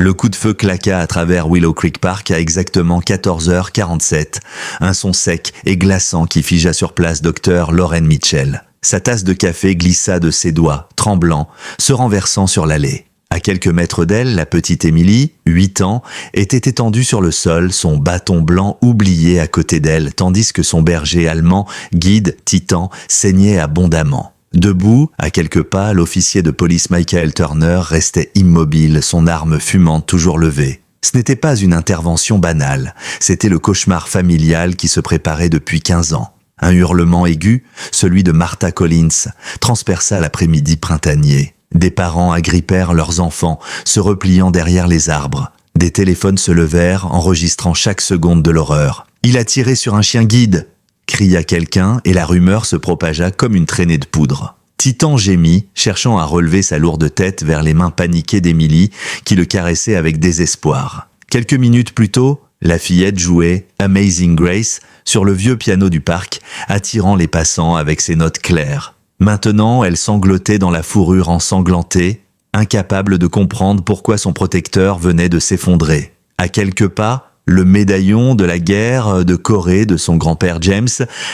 Le coup de feu claqua à travers Willow Creek Park à exactement 14h47. Un son sec et glaçant qui figea sur place Dr. Lauren Mitchell. Sa tasse de café glissa de ses doigts, tremblant, se renversant sur l'allée. À quelques mètres d'elle, la petite Emily, 8 ans, était étendue sur le sol, son bâton blanc oublié à côté d'elle, tandis que son berger allemand, Guide, Titan, saignait abondamment. Debout, à quelques pas, l'officier de police Michael Turner restait immobile, son arme fumante toujours levée. Ce n'était pas une intervention banale, c'était le cauchemar familial qui se préparait depuis 15 ans. Un hurlement aigu, celui de Martha Collins, transperça l'après-midi printanier. Des parents agrippèrent leurs enfants, se repliant derrière les arbres. Des téléphones se levèrent, enregistrant chaque seconde de l'horreur. « Il a tiré sur un chien guide !» cria quelqu'un et la rumeur se propagea comme une traînée de poudre. Titan gémit, cherchant à relever sa lourde tête vers les mains paniquées d'Emily, qui le caressait avec désespoir. Quelques minutes plus tôt, la fillette jouait « Amazing Grace » sur le vieux piano du parc, attirant les passants avec ses notes claires. Maintenant, elle sanglotait dans la fourrure ensanglantée, incapable de comprendre pourquoi son protecteur venait de s'effondrer. À quelques pas, le médaillon de la guerre de Corée de son grand-père James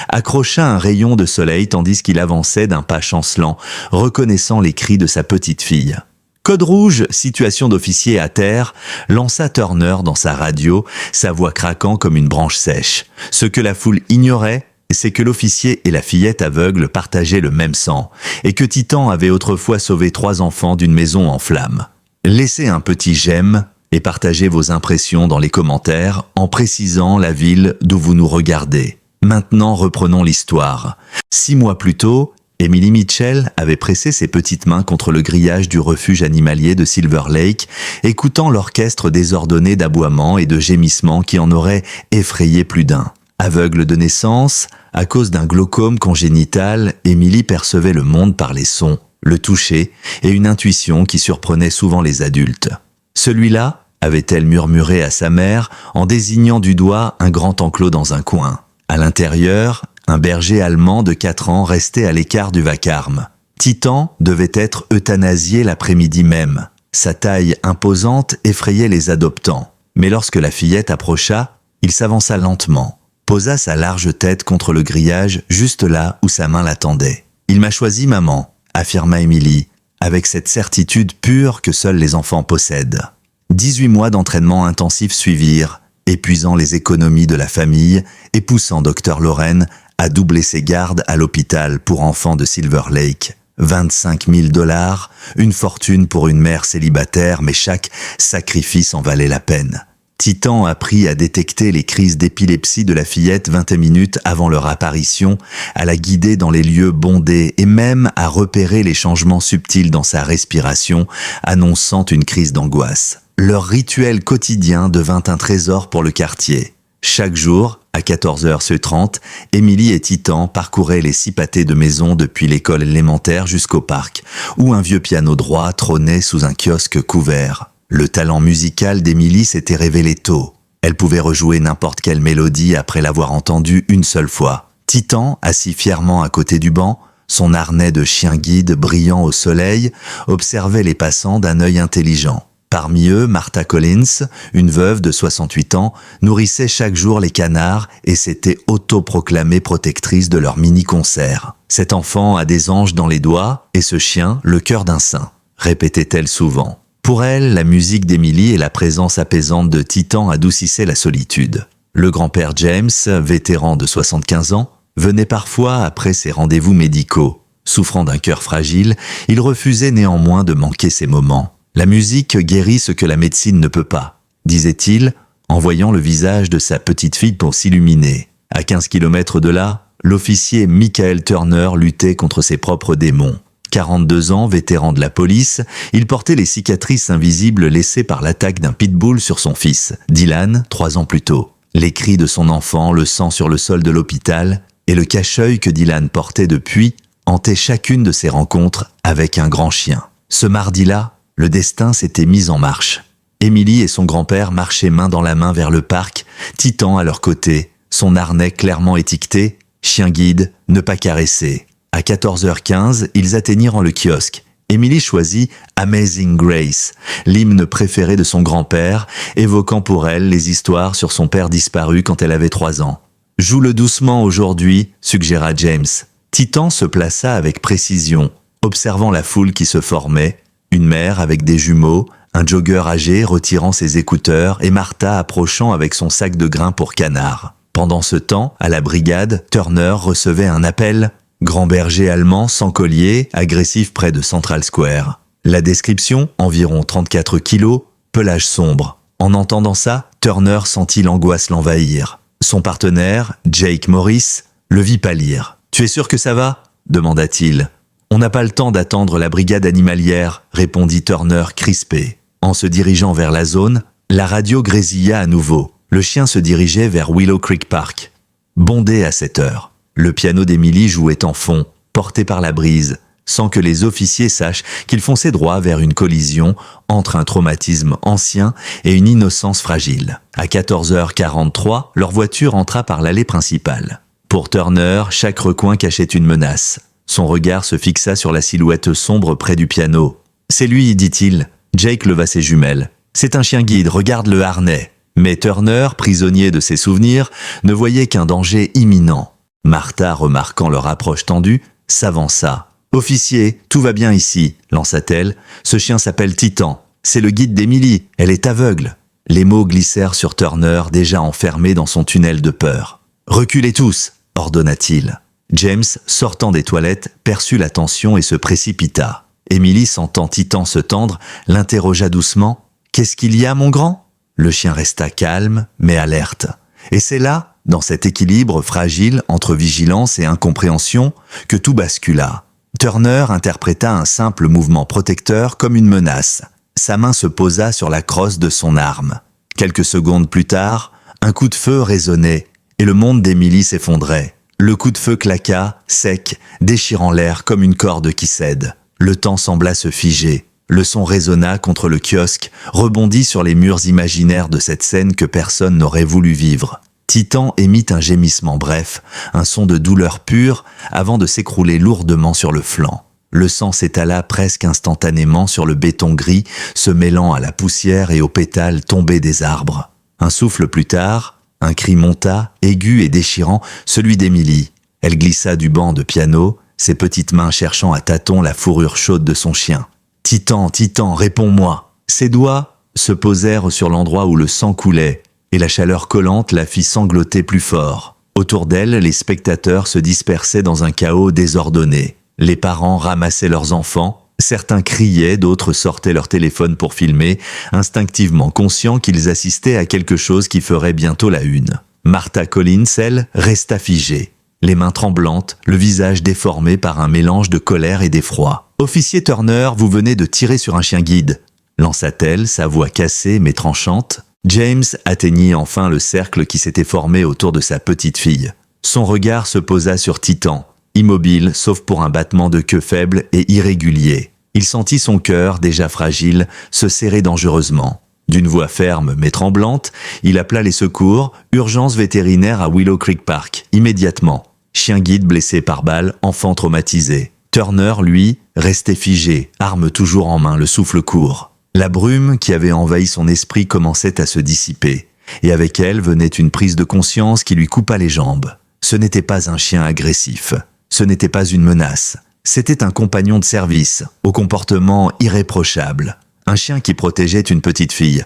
accrocha un rayon de soleil tandis qu'il avançait d'un pas chancelant, reconnaissant les cris de sa petite fille. Code rouge, situation d'officier à terre, lança Turner dans sa radio, sa voix craquant comme une branche sèche. Ce que la foule ignorait, c'est que l'officier et la fillette aveugle partageaient le même sang, et que Titan avait autrefois sauvé 3 enfants d'une maison en flammes. Laissez un petit j'aime et partagez vos impressions dans les commentaires en précisant la ville d'où vous nous regardez. Maintenant, reprenons l'histoire. 6 mois plus tôt, Emily Mitchell avait pressé ses petites mains contre le grillage du refuge animalier de Silver Lake, écoutant l'orchestre désordonné d'aboiements et de gémissements qui en aurait effrayé plus d'un. Aveugle de naissance, à cause d'un glaucome congénital, Emily percevait le monde par les sons, le toucher et une intuition qui surprenait souvent les adultes. Celui-là, avait-elle murmuré à sa mère en désignant du doigt un grand enclos dans un coin. À l'intérieur, un berger allemand de 4 ans restait à l'écart du vacarme. Titan devait être euthanasié l'après-midi même. Sa taille imposante effrayait les adoptants. Mais lorsque la fillette approcha, il s'avança lentement, posa sa large tête contre le grillage juste là où sa main l'attendait. « Il m'a choisi, maman », affirma Emily, avec cette certitude pure que seuls les enfants possèdent. 18 mois d'entraînement intensif suivirent, épuisant les économies de la famille et poussant Dr. Lauren à doubler ses gardes à l'hôpital pour enfants de Silver Lake. 25 000 $, une fortune pour une mère célibataire, mais chaque sacrifice en valait la peine. Titan apprit à détecter les crises d'épilepsie de la fillette 20 minutes avant leur apparition, à la guider dans les lieux bondés et même à repérer les changements subtils dans sa respiration, annonçant une crise d'angoisse. Leur rituel quotidien devint un trésor pour le quartier. Chaque jour, à 14h30, Emily et Titan parcouraient les 6 pâtés de maison depuis l'école élémentaire jusqu'au parc, où un vieux piano droit trônait sous un kiosque couvert. Le talent musical d'Emily s'était révélé tôt. Elle pouvait rejouer n'importe quelle mélodie après l'avoir entendue une seule fois. Titan, assis fièrement à côté du banc, son harnais de chien guide brillant au soleil, observait les passants d'un œil intelligent. Parmi eux, Martha Collins, une veuve de 68 ans, nourrissait chaque jour les canards et s'était autoproclamée protectrice de leur mini-concert. « Cet enfant a des anges dans les doigts et ce chien, le cœur d'un saint », répétait-elle souvent. Pour elle, la musique d'Emily et la présence apaisante de Titan adoucissaient la solitude. Le grand-père James, vétéran de 75 ans, venait parfois après ses rendez-vous médicaux. Souffrant d'un cœur fragile, il refusait néanmoins de manquer ces moments. « La musique guérit ce que la médecine ne peut pas », disait-il, en voyant le visage de sa petite fille pour s'illuminer. À 15 km de là, l'officier Michael Turner luttait contre ses propres démons. 42 ans, vétéran de la police, il portait les cicatrices invisibles laissées par l'attaque d'un pitbull sur son fils, Dylan, 3 ans plus tôt. Les cris de son enfant, le sang sur le sol de l'hôpital et le cache-œil que Dylan portait depuis hantaient chacune de ses rencontres avec un grand chien. Ce mardi-là, le destin s'était mis en marche. Emily et son grand-père marchaient main dans la main vers le parc, Titan à leur côté, son harnais clairement étiqueté « Chien guide, ne pas caresser ». À 14h15, ils atteignirent le kiosque. Emily choisit Amazing Grace, l'hymne préféré de son grand-père, évoquant pour elle les histoires sur son père disparu quand elle avait 3 ans. « Joue-le doucement aujourd'hui », suggéra James. Titan se plaça avec précision, observant la foule qui se formait, une mère avec des jumeaux, un jogger âgé retirant ses écouteurs et Martha approchant avec son sac de grains pour canard. Pendant ce temps, à la brigade, Turner recevait un appel. Grand berger allemand sans collier, agressif près de Central Square. La description, environ 34 kilos, pelage sombre. En entendant ça, Turner sentit l'angoisse l'envahir. Son partenaire, Jake Morris, le vit pâlir. « Tu es sûr que ça va ?» demanda-t-il. « On n'a pas le temps d'attendre la brigade animalière », répondit Turner crispé. En se dirigeant vers la zone, la radio grésilla à nouveau. Le chien se dirigeait vers Willow Creek Park. Bondé à cette heure. Le piano d'Emily jouait en fond, porté par la brise, sans que les officiers sachent qu'il fonçait droit vers une collision entre un traumatisme ancien et une innocence fragile. À 14h43, leur voiture entra par l'allée principale. Pour Turner, chaque recoin cachait une menace. Son regard se fixa sur la silhouette sombre près du piano. « C'est lui », dit-il. Jake leva ses jumelles. « C'est un chien guide, regarde le harnais. » Mais Turner, prisonnier de ses souvenirs, ne voyait qu'un danger imminent. Martha, remarquant leur approche tendue, s'avança. « Officier, tout va bien ici », lança-t-elle. « Ce chien s'appelle Titan. C'est le guide d'Emily. Elle est aveugle. » Les mots glissèrent sur Turner, déjà enfermé dans son tunnel de peur. « Reculez tous », ordonna-t-il. James, sortant des toilettes, perçut la tension et se précipita. Emily, sentant Titan se tendre, l'interrogea doucement. « Qu'est-ce qu'il y a, mon grand ?» Le chien resta calme, mais alerte. Et c'est là, dans cet équilibre fragile entre vigilance et incompréhension, que tout bascula. Turner interpréta un simple mouvement protecteur comme une menace. Sa main se posa sur la crosse de son arme. Quelques secondes plus tard, un coup de feu résonnait et le monde d'Emily s'effondrait. Le coup de feu claqua, sec, déchirant l'air comme une corde qui cède. Le temps sembla se figer. Le son résonna contre le kiosque, rebondit sur les murs imaginaires de cette scène que personne n'aurait voulu vivre. Titan émit un gémissement bref, un son de douleur pure, avant de s'écrouler lourdement sur le flanc. Le sang s'étala presque instantanément sur le béton gris, se mêlant à la poussière et aux pétales tombés des arbres. Un souffle plus tard, un cri monta, aigu et déchirant, celui d'Emily. Elle glissa du banc de piano, ses petites mains cherchant à tâtons la fourrure chaude de son chien. « Titan, Titan, réponds-moi !» Ses doigts se posèrent sur l'endroit où le sang coulait, et la chaleur collante la fit sangloter plus fort. Autour d'elle, les spectateurs se dispersaient dans un chaos désordonné. Les parents ramassaient leurs enfants, certains criaient, d'autres sortaient leur téléphone pour filmer, instinctivement conscients qu'ils assistaient à quelque chose qui ferait bientôt la une. Martha Collins, elle, resta figée, les mains tremblantes, le visage déformé par un mélange de colère et d'effroi. « Officier Turner, vous venez de tirer sur un chien guide », lança-t-elle, sa voix cassée mais tranchante. James atteignit enfin le cercle qui s'était formé autour de sa petite fille. Son regard se posa sur Titan, immobile sauf pour un battement de queue faible et irrégulier. Il sentit son cœur, déjà fragile, se serrer dangereusement. D'une voix ferme mais tremblante, il appela les secours, urgence vétérinaire à Willow Creek Park, immédiatement. Chien guide blessé par balle, enfant traumatisé. Turner, lui, restait figé, arme toujours en main, le souffle court. La brume qui avait envahi son esprit commençait à se dissiper, et avec elle venait une prise de conscience qui lui coupa les jambes. Ce n'était pas un chien agressif, ce n'était pas une menace, c'était un compagnon de service, au comportement irréprochable, un chien qui protégeait une petite fille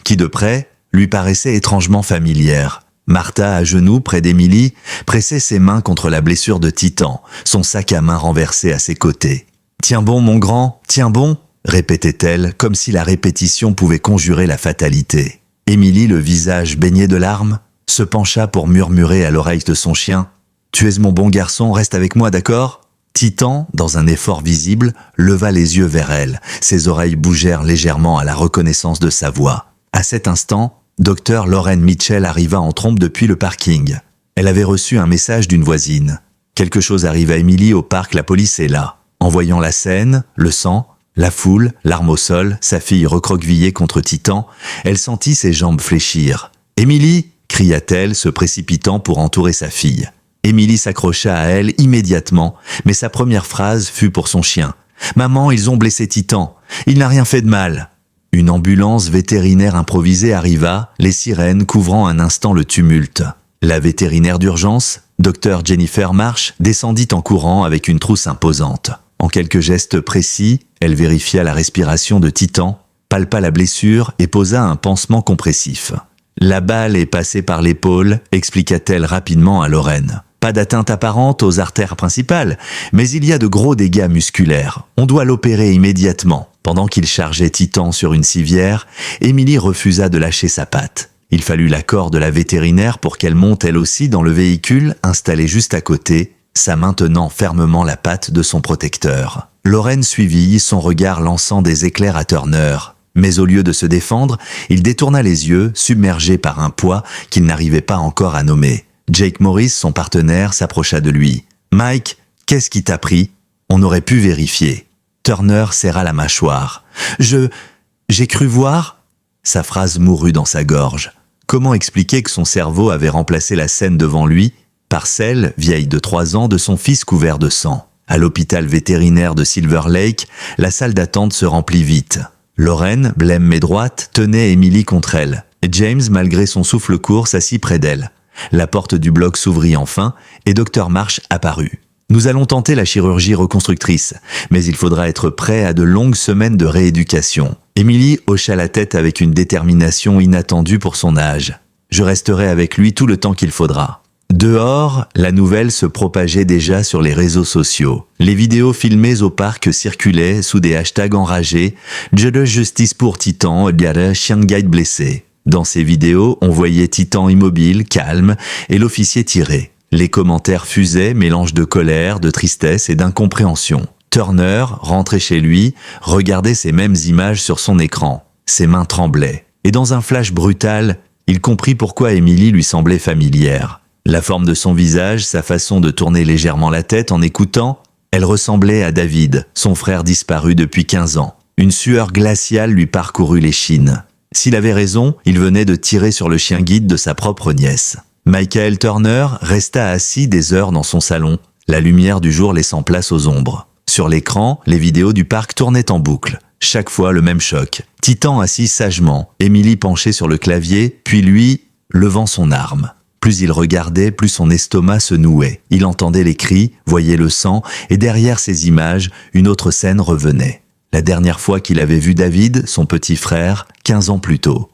qui, de près, lui paraissait étrangement familière. Martha, à genoux près d'Emily, pressait ses mains contre la blessure de Titan, son sac à main renversé à ses côtés. « Tiens bon, mon grand, tiens bon !» répétait-elle, comme si la répétition pouvait conjurer la fatalité. Emily, le visage baigné de larmes, se pencha pour murmurer à l'oreille de son chien « Tu es mon bon garçon, reste avec moi, d'accord ?» Titan, dans un effort visible, leva les yeux vers elle. Ses oreilles bougèrent légèrement à la reconnaissance de sa voix. À cet instant, Dr. Lauren Mitchell arriva en trompe depuis le parking. Elle avait reçu un message d'une voisine. Quelque chose arrive à Emily au parc, la police est là. En voyant la scène, le sang, la foule, l'arme au sol, sa fille recroquevillée contre Titan, elle sentit ses jambes fléchir. « Emily !» cria-t-elle, se précipitant pour entourer sa fille. Emily s'accrocha à elle immédiatement, mais sa première phrase fut pour son chien. « Maman, ils ont blessé Titan. Il n'a rien fait de mal. » Une ambulance vétérinaire improvisée arriva, les sirènes couvrant un instant le tumulte. La vétérinaire d'urgence, Dr Jennifer Marsh, descendit en courant avec une trousse imposante. En quelques gestes précis, elle vérifia la respiration de Titan, palpa la blessure et posa un pansement compressif. « La balle est passée par l'épaule », expliqua-t-elle rapidement à Lorraine. « Pas d'atteinte apparente aux artères principales, mais il y a de gros dégâts musculaires. On doit l'opérer immédiatement. » Pendant qu'il chargeait Titan sur une civière, Émilie refusa de lâcher sa patte. Il fallut l'accord de la vétérinaire pour qu'elle monte elle aussi dans le véhicule installé juste à côté, sa main tenant fermement la patte de son protecteur. Lorraine suivit, son regard lançant des éclairs à Turner. Mais au lieu de se défendre, il détourna les yeux, submergé par un poids qu'il n'arrivait pas encore à nommer. Jake Morris, son partenaire, s'approcha de lui. « Mike, qu'est-ce qui t'a pris ? On aurait pu vérifier. » Turner serra la mâchoire. « J'ai cru voir ?» Sa phrase mourut dans sa gorge. Comment expliquer que son cerveau avait remplacé la scène devant lui par celle, vieille de 3 ans, de son fils couvert de sang? À l'hôpital vétérinaire de Silver Lake, la salle d'attente se remplit vite. Lorraine, blême mais droite, tenait Émilie contre elle. James, malgré son souffle court, s'assit près d'elle. La porte du bloc s'ouvrit enfin et Dr Marsh apparut. « Nous allons tenter la chirurgie reconstructrice, mais il faudra être prêt à de longues semaines de rééducation. » Émilie hocha la tête avec une détermination inattendue pour son âge. « Je resterai avec lui tout le temps qu'il faudra. » Dehors, la nouvelle se propageait déjà sur les réseaux sociaux. Les vidéos filmées au parc circulaient sous des hashtags enragés « Je justice pour Titan, chien de guide blessé ». Dans ces vidéos, on voyait Titan immobile, calme, et l'officier tiré. Les commentaires fusaient, mélange de colère, de tristesse et d'incompréhension. Turner, rentré chez lui, regardait ces mêmes images sur son écran. Ses mains tremblaient. Et dans un flash brutal, il comprit pourquoi Émilie lui semblait familière. La forme de son visage, sa façon de tourner légèrement la tête en écoutant, elle ressemblait à David, son frère disparu depuis 15 ans. Une sueur glaciale lui parcourut l'échine. S'il avait raison, il venait de tirer sur le chien guide de sa propre nièce. Michael Turner resta assis des heures dans son salon, la lumière du jour laissant place aux ombres. Sur l'écran, les vidéos du parc tournaient en boucle. Chaque fois le même choc. Titan assis sagement, Émilie penchée sur le clavier, puis lui, levant son arme. Plus il regardait, plus son estomac se nouait. Il entendait les cris, voyait le sang, et derrière ces images, une autre scène revenait. La dernière fois qu'il avait vu David, son petit frère, 15 ans plus tôt.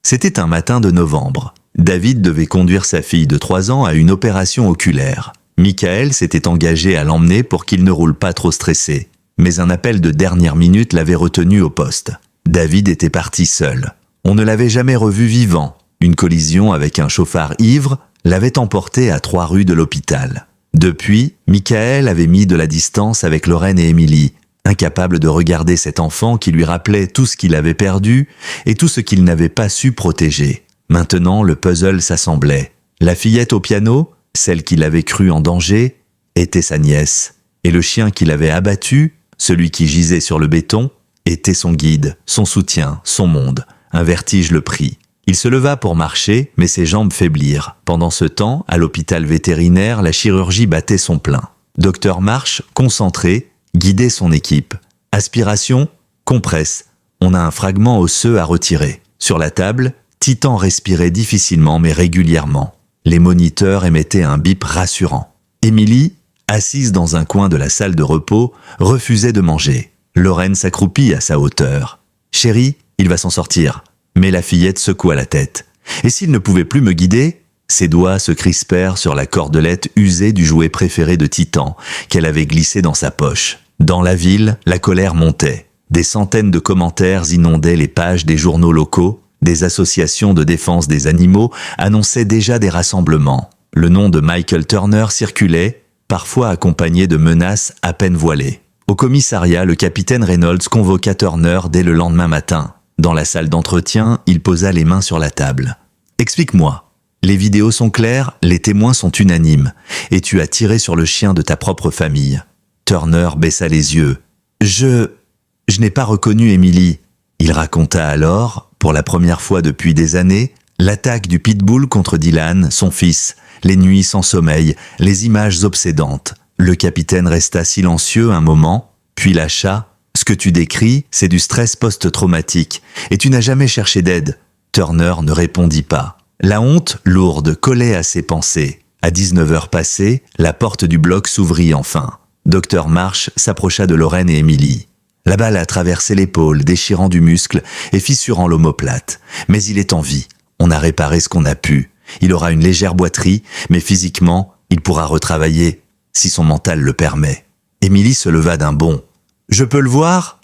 C'était un matin de novembre. David devait conduire sa fille de 3 ans à une opération oculaire. Michael s'était engagé à l'emmener pour qu'il ne roule pas trop stressé. Mais un appel de dernière minute l'avait retenu au poste. David était parti seul. On ne l'avait jamais revu vivant. Une collision avec un chauffard ivre l'avait emporté à 3 rues de l'hôpital. Depuis, Michael avait mis de la distance avec Lorraine et Émilie, incapable de regarder cet enfant qui lui rappelait tout ce qu'il avait perdu et tout ce qu'il n'avait pas su protéger. Maintenant, le puzzle s'assemblait. La fillette au piano, celle qu'il avait crue en danger, était sa nièce. Et le chien qu'il avait abattu, celui qui gisait sur le béton, était son guide, son soutien, son monde. Un vertige le prit. Il se leva pour marcher, mais ses jambes faiblirent. Pendant ce temps, à l'hôpital vétérinaire, la chirurgie battait son plein. Dr Marsh, concentré, guidait son équipe. Aspiration, compresse. On a un fragment osseux à retirer. Sur la table, Titan respirait difficilement mais régulièrement. Les moniteurs émettaient un bip rassurant. Émilie, assise dans un coin de la salle de repos, refusait de manger. Lorraine s'accroupit à sa hauteur. « Chérie, il va s'en sortir. » Mais la fillette secoua la tête. « Et s'il ne pouvait plus me guider ?» Ses doigts se crispèrent sur la cordelette usée du jouet préféré de Titan, qu'elle avait glissé dans sa poche. Dans la ville, la colère montait. Des centaines de commentaires inondaient les pages des journaux locaux. Des associations de défense des animaux annonçaient déjà des rassemblements. Le nom de Michael Turner circulait, parfois accompagné de menaces à peine voilées. Au commissariat, le capitaine Reynolds convoqua Turner dès le lendemain matin. Dans la salle d'entretien, il posa les mains sur la table. « Explique-moi. Les vidéos sont claires, les témoins sont unanimes, et tu as tiré sur le chien de ta propre famille. » Turner baissa les yeux. « Je n'ai pas reconnu Émilie. » Il raconta alors, pour la première fois depuis des années, l'attaque du pitbull contre Dylan, son fils, les nuits sans sommeil, les images obsédantes. Le capitaine resta silencieux un moment, puis lâcha. Ce que tu décris, c'est du stress post-traumatique, et tu n'as jamais cherché d'aide. Turner ne répondit pas. La honte, lourde, collait à ses pensées. À 19h passées, la porte du bloc s'ouvrit enfin. Dr Marsh s'approcha de Lorraine et Emily. La balle a traversé l'épaule, déchirant du muscle et fissurant l'omoplate. Mais il est en vie. On a réparé ce qu'on a pu. Il aura une légère boiterie, mais physiquement, il pourra retravailler, si son mental le permet. Emily se leva d'un bond. « Je peux le voir ?»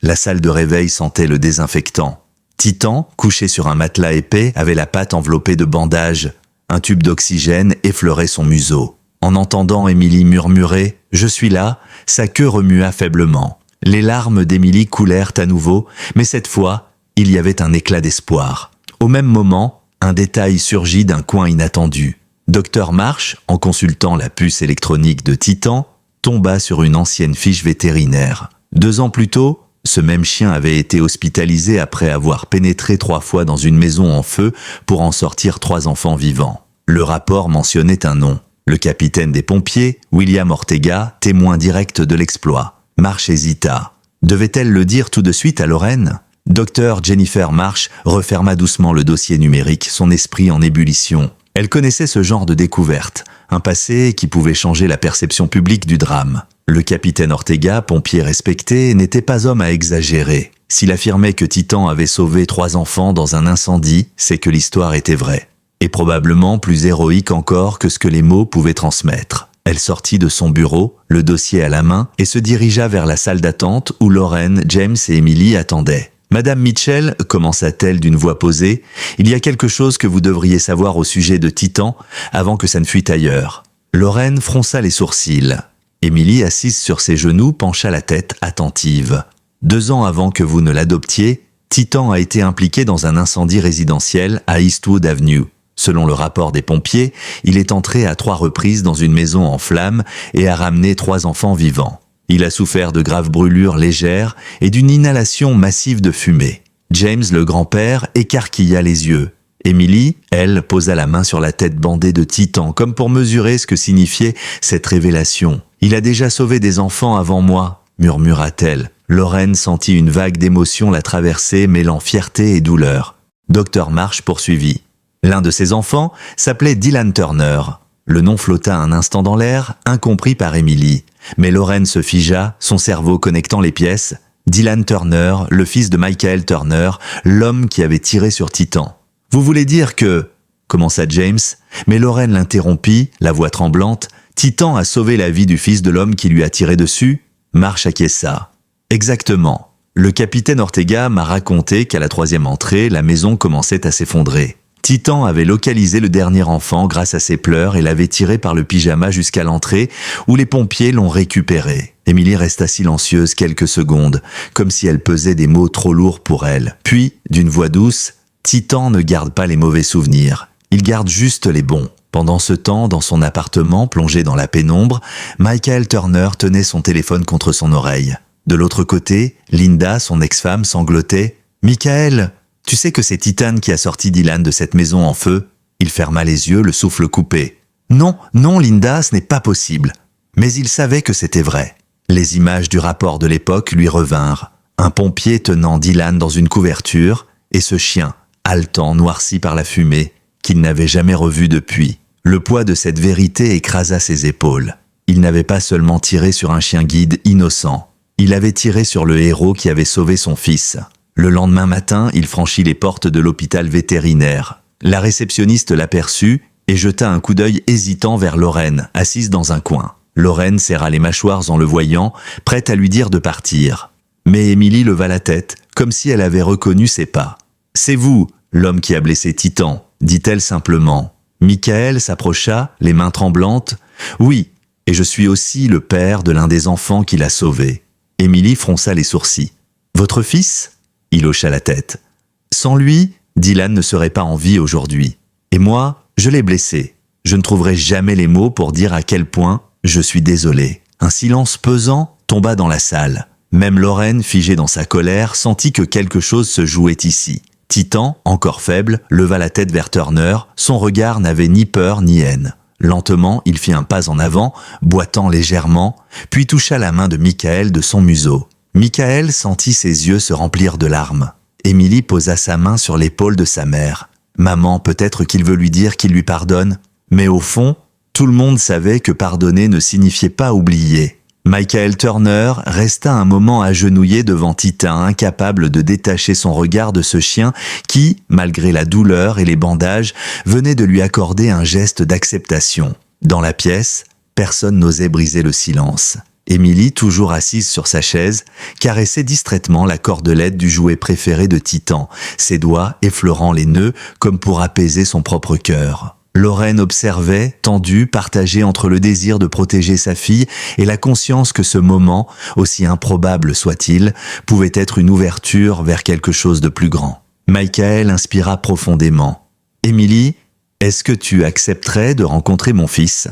La salle de réveil sentait le désinfectant. Titan, couché sur un matelas épais, avait la patte enveloppée de bandages. Un tube d'oxygène effleurait son museau. En entendant Emily murmurer « Je suis là », sa queue remua faiblement. Les larmes d'Emily coulèrent à nouveau, mais cette fois, il y avait un éclat d'espoir. Au même moment, un détail surgit d'un coin inattendu. Dr Marsh, en consultant la puce électronique de Titan, tomba sur une ancienne fiche vétérinaire. 2 ans plus tôt, ce même chien avait été hospitalisé après avoir pénétré 3 fois dans une maison en feu pour en sortir 3 enfants vivants. Le rapport mentionnait un nom. Le capitaine des pompiers, William Ortega, témoin direct de l'exploit. Marsh hésita. Devait-elle le dire tout de suite à Lorraine ? Dr Jennifer Marsh referma doucement le dossier numérique, son esprit en ébullition. Elle connaissait ce genre de découverte, un passé qui pouvait changer la perception publique du drame. Le capitaine Ortega, pompier respecté, n'était pas homme à exagérer. S'il affirmait que Titan avait sauvé 3 enfants dans un incendie, c'est que l'histoire était vraie. Et probablement plus héroïque encore que ce que les mots pouvaient transmettre. Elle sortit de son bureau, le dossier à la main, et se dirigea vers la salle d'attente où Lorraine, James et Emily attendaient. « Madame Mitchell, commença-t-elle d'une voix posée, il y a quelque chose que vous devriez savoir au sujet de Titan avant que ça ne fuite ailleurs. » Lorraine fronça les sourcils. Emily, assise sur ses genoux, pencha la tête attentive. « 2 ans avant que vous ne l'adoptiez, Titan a été impliqué dans un incendie résidentiel à Eastwood Avenue. Selon le rapport des pompiers, il est entré à 3 reprises dans une maison en flammes et a ramené 3 enfants vivants. Il a souffert de graves brûlures légères et d'une inhalation massive de fumée. James, le grand-père, écarquilla les yeux. Emily, elle, posa la main sur la tête bandée de Titan, comme pour mesurer ce que signifiait cette révélation. « Il a déjà sauvé des enfants avant moi », murmura-t-elle. Lorraine sentit une vague d'émotion la traverser, mêlant fierté et douleur. Dr Marsh poursuivit. L'un de ses enfants s'appelait Dylan Turner. Le nom flotta un instant dans l'air, incompris par Emily. Mais Lorraine se figea, son cerveau connectant les pièces. Dylan Turner, le fils de Michael Turner, l'homme qui avait tiré sur Titan. « Vous voulez dire que… » commença James, mais Lorraine l'interrompit, la voix tremblante. « Titan a sauvé la vie du fils de l'homme qui lui a tiré dessus ?» Marsh acquiesça. « Exactement. Le capitaine Ortega m'a raconté qu'à la 3e entrée, la maison commençait à s'effondrer. Titan avait localisé le dernier enfant grâce à ses pleurs et l'avait tiré par le pyjama jusqu'à l'entrée où les pompiers l'ont récupéré. » Emily resta silencieuse quelques secondes, comme si elle pesait des mots trop lourds pour elle. Puis, d'une voix douce, « Titan ne garde pas les mauvais souvenirs, il garde juste les bons. » Pendant ce temps, dans son appartement, plongé dans la pénombre, Michael Turner tenait son téléphone contre son oreille. De l'autre côté, Linda, son ex-femme, sanglotait. « Michael, tu sais que c'est Titan qui a sorti Dylan de cette maison en feu ?» Il ferma les yeux, le souffle coupé. « Non, non, Linda, ce n'est pas possible. » Mais il savait que c'était vrai. Les images du rapport de l'époque lui revinrent. Un pompier tenant Dylan dans une couverture, et ce chien, haletant, noirci par la fumée, qu'il n'avait jamais revu depuis. Le poids de cette vérité écrasa ses épaules. Il n'avait pas seulement tiré sur un chien guide innocent. Il avait tiré sur le héros qui avait sauvé son fils. Le lendemain matin, il franchit les portes de l'hôpital vétérinaire. La réceptionniste l'aperçut et jeta un coup d'œil hésitant vers Lorraine, assise dans un coin. Lorraine serra les mâchoires en le voyant, prête à lui dire de partir. Mais Emily leva la tête, comme si elle avait reconnu ses pas. « C'est vous, l'homme qui a blessé Titan », dit-elle simplement. Michael s'approcha, les mains tremblantes. « Oui, et je suis aussi le père de l'un des enfants qu'il a sauvé. » Emily fronça les sourcils. « Votre fils ?» Il hocha la tête. « Sans lui, Dylan ne serait pas en vie aujourd'hui. Et moi, je l'ai blessé. Je ne trouverai jamais les mots pour dire à quel point je suis désolé. » Un silence pesant tomba dans la salle. Même Lorraine, figée dans sa colère, sentit que quelque chose se jouait ici. Titan, encore faible, leva la tête vers Turner. Son regard n'avait ni peur ni haine. Lentement, il fit un pas en avant, boitant légèrement, puis toucha la main de Michael de son museau. Michael sentit ses yeux se remplir de larmes. Émilie posa sa main sur l'épaule de sa mère. « Maman, peut-être qu'il veut lui dire qu'il lui pardonne. » Mais au fond, tout le monde savait que pardonner ne signifiait pas oublier. Michael Turner resta un moment agenouillé devant Titan, incapable de détacher son regard de ce chien qui, malgré la douleur et les bandages, venait de lui accorder un geste d'acceptation. Dans la pièce, personne n'osait briser le silence. Émilie, toujours assise sur sa chaise, caressait distraitement la cordelette du jouet préféré de Titan, ses doigts effleurant les nœuds comme pour apaiser son propre cœur. Lorraine observait, tendue, partagée entre le désir de protéger sa fille et la conscience que ce moment, aussi improbable soit-il, pouvait être une ouverture vers quelque chose de plus grand. Michael inspira profondément. « Émilie, est-ce que tu accepterais de rencontrer mon fils ?»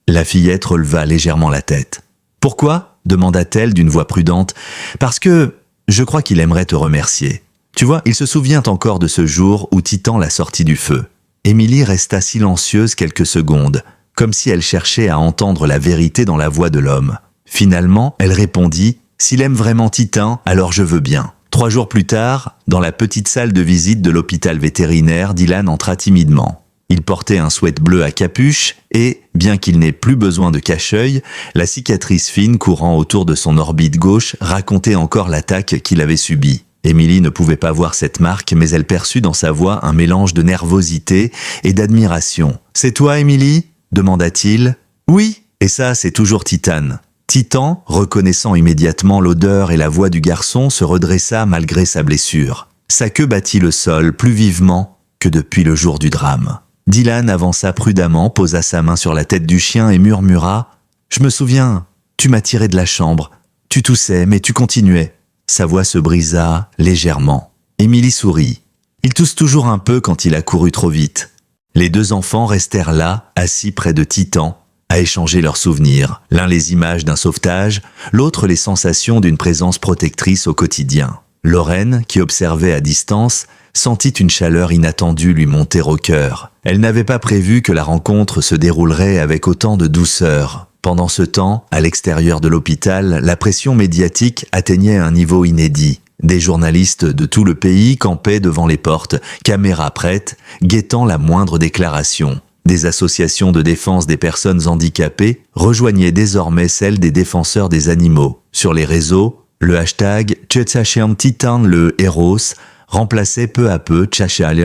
La fillette releva légèrement la tête. « Pourquoi ?» demanda-t-elle d'une voix prudente. « Parce que je crois qu'il aimerait te remercier. Tu vois, il se souvient encore de ce jour où Titan l'a sorti du feu. » Émilie resta silencieuse quelques secondes, comme si elle cherchait à entendre la vérité dans la voix de l'homme. Finalement, elle répondit « S'il aime vraiment Titan, alors je veux bien. » 3 jours plus tard, dans la petite salle de visite de l'hôpital vétérinaire, Dylan entra timidement. Il portait un sweat bleu à capuche et, bien qu'il n'ait plus besoin de cache-œil, la cicatrice fine courant autour de son orbite gauche racontait encore l'attaque qu'il avait subie. Émilie ne pouvait pas voir cette marque, mais elle perçut dans sa voix un mélange de nervosité et d'admiration. « C'est toi, Émilie » demanda-t-il. « Oui, et ça, c'est toujours Titan. » Titan, reconnaissant immédiatement l'odeur et la voix du garçon, se redressa malgré sa blessure. Sa queue battit le sol plus vivement que depuis le jour du drame. Dylan avança prudemment, posa sa main sur la tête du chien et murmura « Je me souviens, tu m'as tiré de la chambre. Tu toussais, mais tu continuais. » Sa voix se brisa légèrement. Émilie sourit. Il tousse toujours un peu quand il a couru trop vite. Les 2 enfants restèrent là, assis près de Titan, à échanger leurs souvenirs. L'un les images d'un sauvetage, l'autre les sensations d'une présence protectrice au quotidien. Lorraine, qui observait à distance, sentit une chaleur inattendue lui monter au cœur. Elle n'avait pas prévu que la rencontre se déroulerait avec autant de douceur. Pendant ce temps, à l'extérieur de l'hôpital, la pression médiatique atteignait un niveau inédit. Des journalistes de tout le pays campaient devant les portes, caméras prêtes, guettant la moindre déclaration. Des associations de défense des personnes handicapées rejoignaient désormais celles des défenseurs des animaux. Sur les réseaux, le hashtag #Titan le Héros remplaçait peu à peu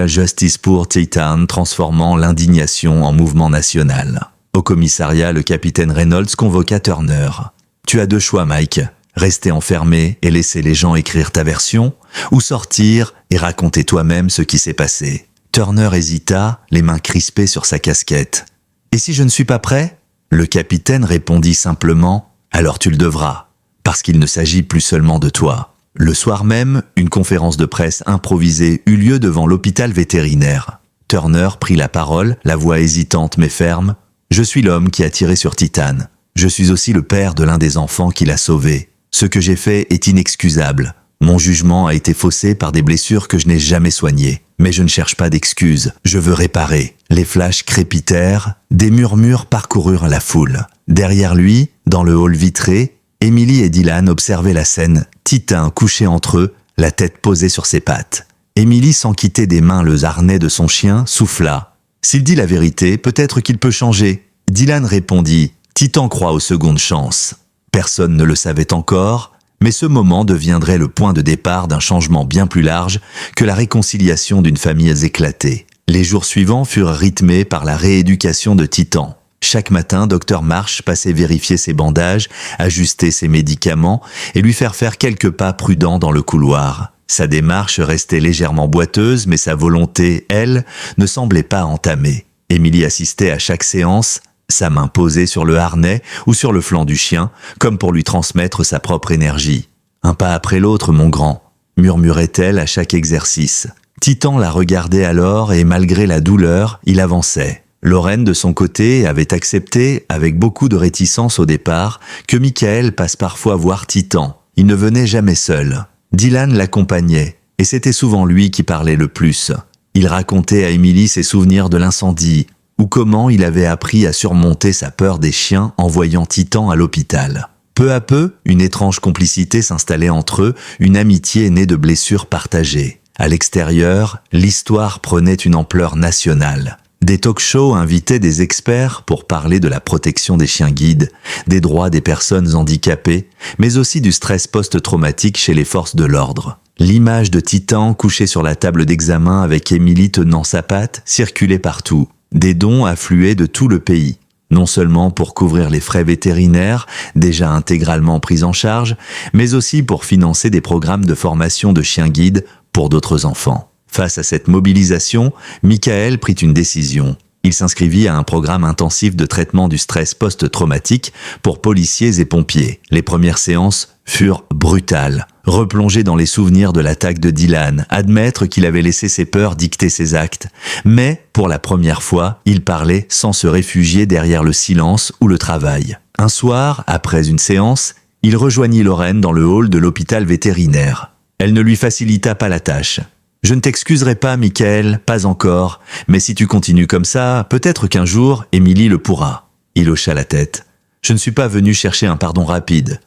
#Justice pour Titan, transformant l'indignation en mouvement national. Au commissariat, le capitaine Reynolds convoqua Turner. « Tu as 2 choix, Mike. Rester enfermé et laisser les gens écrire ta version, ou sortir et raconter toi-même ce qui s'est passé. » Turner hésita, les mains crispées sur sa casquette. « Et si je ne suis pas prêt ?» Le capitaine répondit simplement « Alors tu le devras, parce qu'il ne s'agit plus seulement de toi. » Le soir même, une conférence de presse improvisée eut lieu devant l'hôpital vétérinaire. Turner prit la parole, la voix hésitante mais ferme. « Je suis l'homme qui a tiré sur Titan. Je suis aussi le père de l'un des enfants qui l'a sauvé. Ce que j'ai fait est inexcusable. Mon jugement a été faussé par des blessures que je n'ai jamais soignées. Mais je ne cherche pas d'excuses, je veux réparer. » Les flashs crépitèrent, des murmures parcoururent la foule. Derrière lui, dans le hall vitré, Émilie et Dylan observaient la scène, Titan couché entre eux, la tête posée sur ses pattes. Émilie, sans quitter des mains le harnais de son chien, souffla. « S'il dit la vérité, peut-être qu'il peut changer. » Dylan répondit « Titan croit aux secondes chances. » Personne ne le savait encore, mais ce moment deviendrait le point de départ d'un changement bien plus large que la réconciliation d'une famille éclatée. Les jours suivants furent rythmés par la rééducation de Titan. Chaque matin, Dr Marsh passait vérifier ses bandages, ajuster ses médicaments et lui faire quelques pas prudents dans le couloir. Sa démarche restait légèrement boiteuse, mais sa volonté, elle, ne semblait pas entamée. Émilie assistait à chaque séance, sa main posée sur le harnais ou sur le flanc du chien, comme pour lui transmettre sa propre énergie. « Un pas après l'autre, mon grand », murmurait-elle à chaque exercice. Titan la regardait alors et malgré la douleur, il avançait. Lorraine, de son côté, avait accepté, avec beaucoup de réticence au départ, que Michael passe parfois voir Titan. Il ne venait jamais seul. Dylan l'accompagnait, et c'était souvent lui qui parlait le plus. Il racontait à Émilie ses souvenirs de l'incendie, ou comment il avait appris à surmonter sa peur des chiens en voyant Titan à l'hôpital. Peu à peu, une étrange complicité s'installait entre eux, une amitié née de blessures partagées. À l'extérieur, l'histoire prenait une ampleur nationale. Des talk-shows invitaient des experts pour parler de la protection des chiens guides, des droits des personnes handicapées, mais aussi du stress post-traumatique chez les forces de l'ordre. L'image de Titan couché sur la table d'examen avec Émilie tenant sa patte circulait partout. Des dons affluaient de tout le pays, non seulement pour couvrir les frais vétérinaires, déjà intégralement pris en charge, mais aussi pour financer des programmes de formation de chiens guides pour d'autres enfants. Face à cette mobilisation, Michael prit une décision. Il s'inscrivit à un programme intensif de traitement du stress post-traumatique pour policiers et pompiers. Les premières séances furent brutales. Replonger dans les souvenirs de l'attaque de Dylan, admettre qu'il avait laissé ses peurs dicter ses actes. Mais, pour la première fois, il parlait sans se réfugier derrière le silence ou le travail. Un soir, après une séance, il rejoignit Lorraine dans le hall de l'hôpital vétérinaire. Elle ne lui facilita pas la tâche. « Je ne t'excuserai pas, Michael, pas encore, mais si tu continues comme ça, peut-être qu'un jour, Émilie le pourra. » Il hocha la tête. « Je ne suis pas venu chercher un pardon rapide.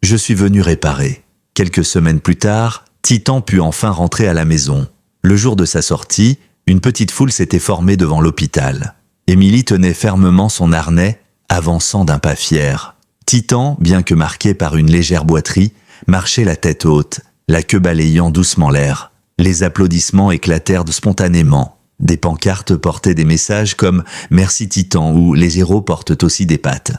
Je suis venu réparer. » Quelques semaines plus tard, Titan put enfin rentrer à la maison. Le jour de sa sortie, une petite foule s'était formée devant l'hôpital. Émilie tenait fermement son harnais, avançant d'un pas fier. Titan, bien que marqué par une légère boiterie, marchait la tête haute, la queue balayant doucement l'air. Les applaudissements éclatèrent spontanément. Des pancartes portaient des messages comme « Merci Titan » ou « Les héros portent aussi des pattes ».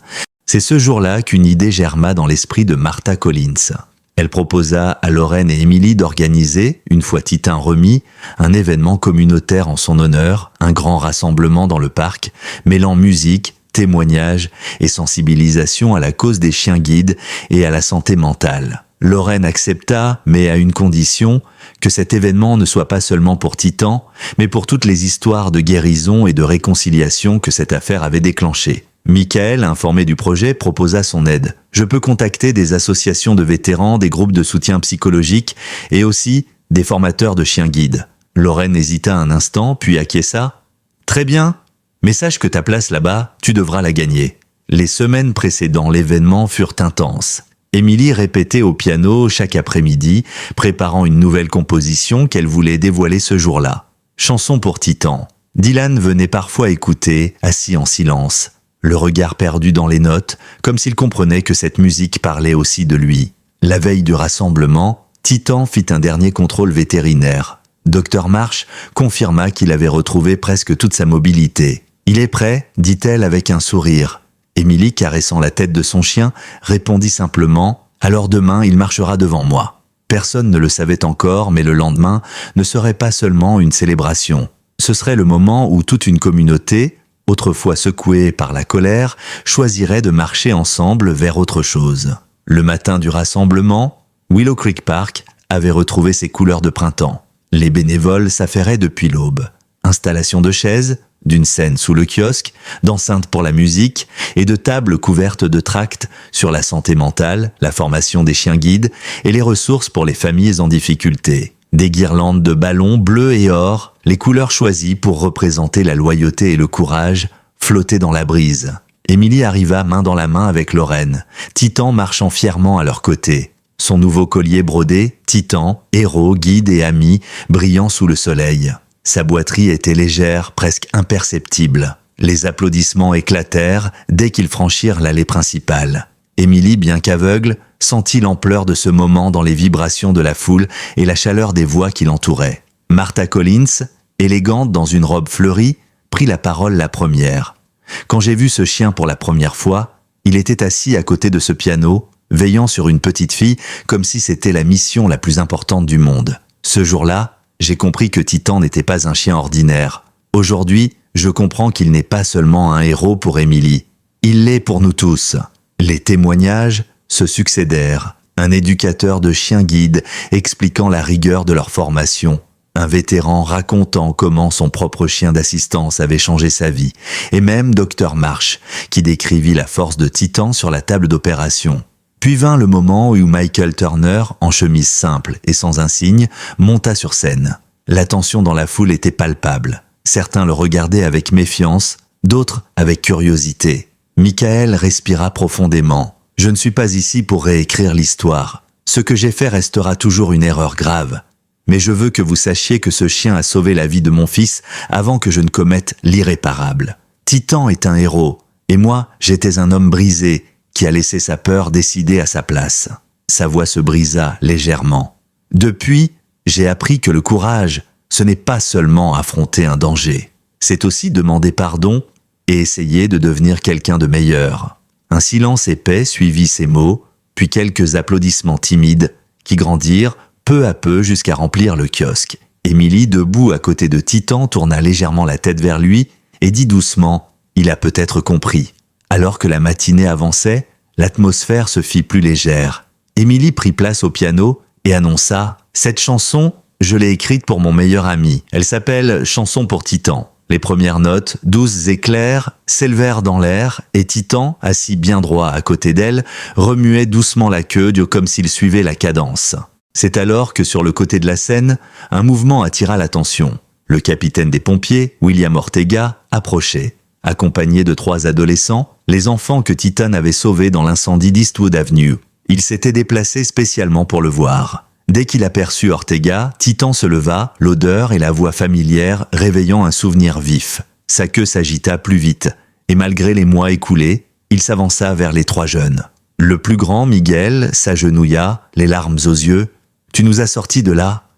C'est ce jour-là qu'une idée germa dans l'esprit de Martha Collins. Elle proposa à Lorraine et Émilie d'organiser, une fois Titan remis, un événement communautaire en son honneur, un grand rassemblement dans le parc, mêlant musique, témoignages et sensibilisation à la cause des chiens guides et à la santé mentale. Lorraine accepta, mais à une condition, que cet événement ne soit pas seulement pour Titan, mais pour toutes les histoires de guérison et de réconciliation que cette affaire avait déclenchées. Michael, informé du projet, proposa son aide. « Je peux contacter des associations de vétérans, des groupes de soutien psychologique et aussi des formateurs de chiens guides. » Lorraine hésita un instant, puis acquiesça. « Très bien, mais sache que ta place là-bas, tu devras la gagner. » Les semaines précédant l'événement furent intenses. Émilie répétait au piano chaque après-midi, préparant une nouvelle composition qu'elle voulait dévoiler ce jour-là. Chanson pour Titan. Dylan venait parfois écouter, assis en silence, le regard perdu dans les notes, comme s'il comprenait que cette musique parlait aussi de lui. La veille du rassemblement, Titan fit un dernier contrôle vétérinaire. Dr Marsh confirma qu'il avait retrouvé presque toute sa mobilité. « Il est prêt » dit-elle avec un sourire. Émilie, caressant la tête de son chien, répondit simplement « Alors demain, il marchera devant moi. » Personne ne le savait encore, mais le lendemain ne serait pas seulement une célébration. Ce serait le moment où toute une communauté, autrefois secouée par la colère, choisirait de marcher ensemble vers autre chose. Le matin du rassemblement, Willow Creek Park avait retrouvé ses couleurs de printemps. Les bénévoles s'affairaient depuis l'aube. Installation de chaises, d'une scène sous le kiosque, d'enceintes pour la musique et de tables couvertes de tracts sur la santé mentale, la formation des chiens guides et les ressources pour les familles en difficulté. Des guirlandes de ballons bleus et or, les couleurs choisies pour représenter la loyauté et le courage, flottaient dans la brise. Émilie arriva main dans la main avec Lorraine, Titan marchant fièrement à leur côté. Son nouveau collier brodé, Titan, héros, guide et ami, brillant sous le soleil. Sa boiterie était légère, presque imperceptible. Les applaudissements éclatèrent dès qu'ils franchirent l'allée principale. Émilie, bien qu'aveugle, sentit l'ampleur de ce moment dans les vibrations de la foule et la chaleur des voix qui l'entouraient. Martha Collins, élégante dans une robe fleurie, prit la parole la première. « Quand j'ai vu ce chien pour la première fois, il était assis à côté de ce piano, veillant sur une petite fille comme si c'était la mission la plus importante du monde. Ce jour-là, j'ai compris que Titan n'était pas un chien ordinaire. Aujourd'hui, je comprends qu'il n'est pas seulement un héros pour Émilie. Il l'est pour nous tous. » Les témoignages se succédèrent. Un éducateur de chiens guides expliquant la rigueur de leur formation. Un vétéran racontant comment son propre chien d'assistance avait changé sa vie. Et même Dr Marsh, qui décrivit la force de Titan sur la table d'opération. Puis vint le moment où Michael Turner, en chemise simple et sans insigne, monta sur scène. L'attention dans la foule était palpable. Certains le regardaient avec méfiance, d'autres avec curiosité. Michael respira profondément. « Je ne suis pas ici pour réécrire l'histoire. Ce que j'ai fait restera toujours une erreur grave. Mais je veux que vous sachiez que ce chien a sauvé la vie de mon fils avant que je ne commette l'irréparable. Titan est un héros, et moi, j'étais un homme brisé qui a laissé sa peur décider à sa place. » Sa voix se brisa légèrement. « Depuis, j'ai appris que le courage, ce n'est pas seulement affronter un danger. C'est aussi demander pardon et essayer de devenir quelqu'un de meilleur. » Un silence épais suivit ces mots, puis quelques applaudissements timides qui grandirent peu à peu jusqu'à remplir le kiosque. Émilie, debout à côté de Titan, tourna légèrement la tête vers lui et dit doucement « Il a peut-être compris. » Alors que la matinée avançait, l'atmosphère se fit plus légère. Émilie prit place au piano et annonça « Cette chanson, je l'ai écrite pour mon meilleur ami. Elle s'appelle « Chanson pour Titan ». Les premières notes, douces et claires, s'élevèrent dans l'air et Titan, assis bien droit à côté d'elle, remuait doucement la queue comme s'il suivait la cadence. C'est alors que sur le côté de la scène, un mouvement attira l'attention. Le capitaine des pompiers, William Ortega, approchait. Accompagné de 3 adolescents, les enfants que Titan avait sauvés dans l'incendie d'Eastwood Avenue. Il s'était déplacé spécialement pour le voir. Dès qu'il aperçut Ortega, Titan se leva, l'odeur et la voix familière réveillant un souvenir vif. Sa queue s'agita plus vite, et malgré les mois écoulés, il s'avança vers les 3 jeunes. Le plus grand, Miguel, s'agenouilla, les larmes aux yeux. « Tu nous as sortis de là.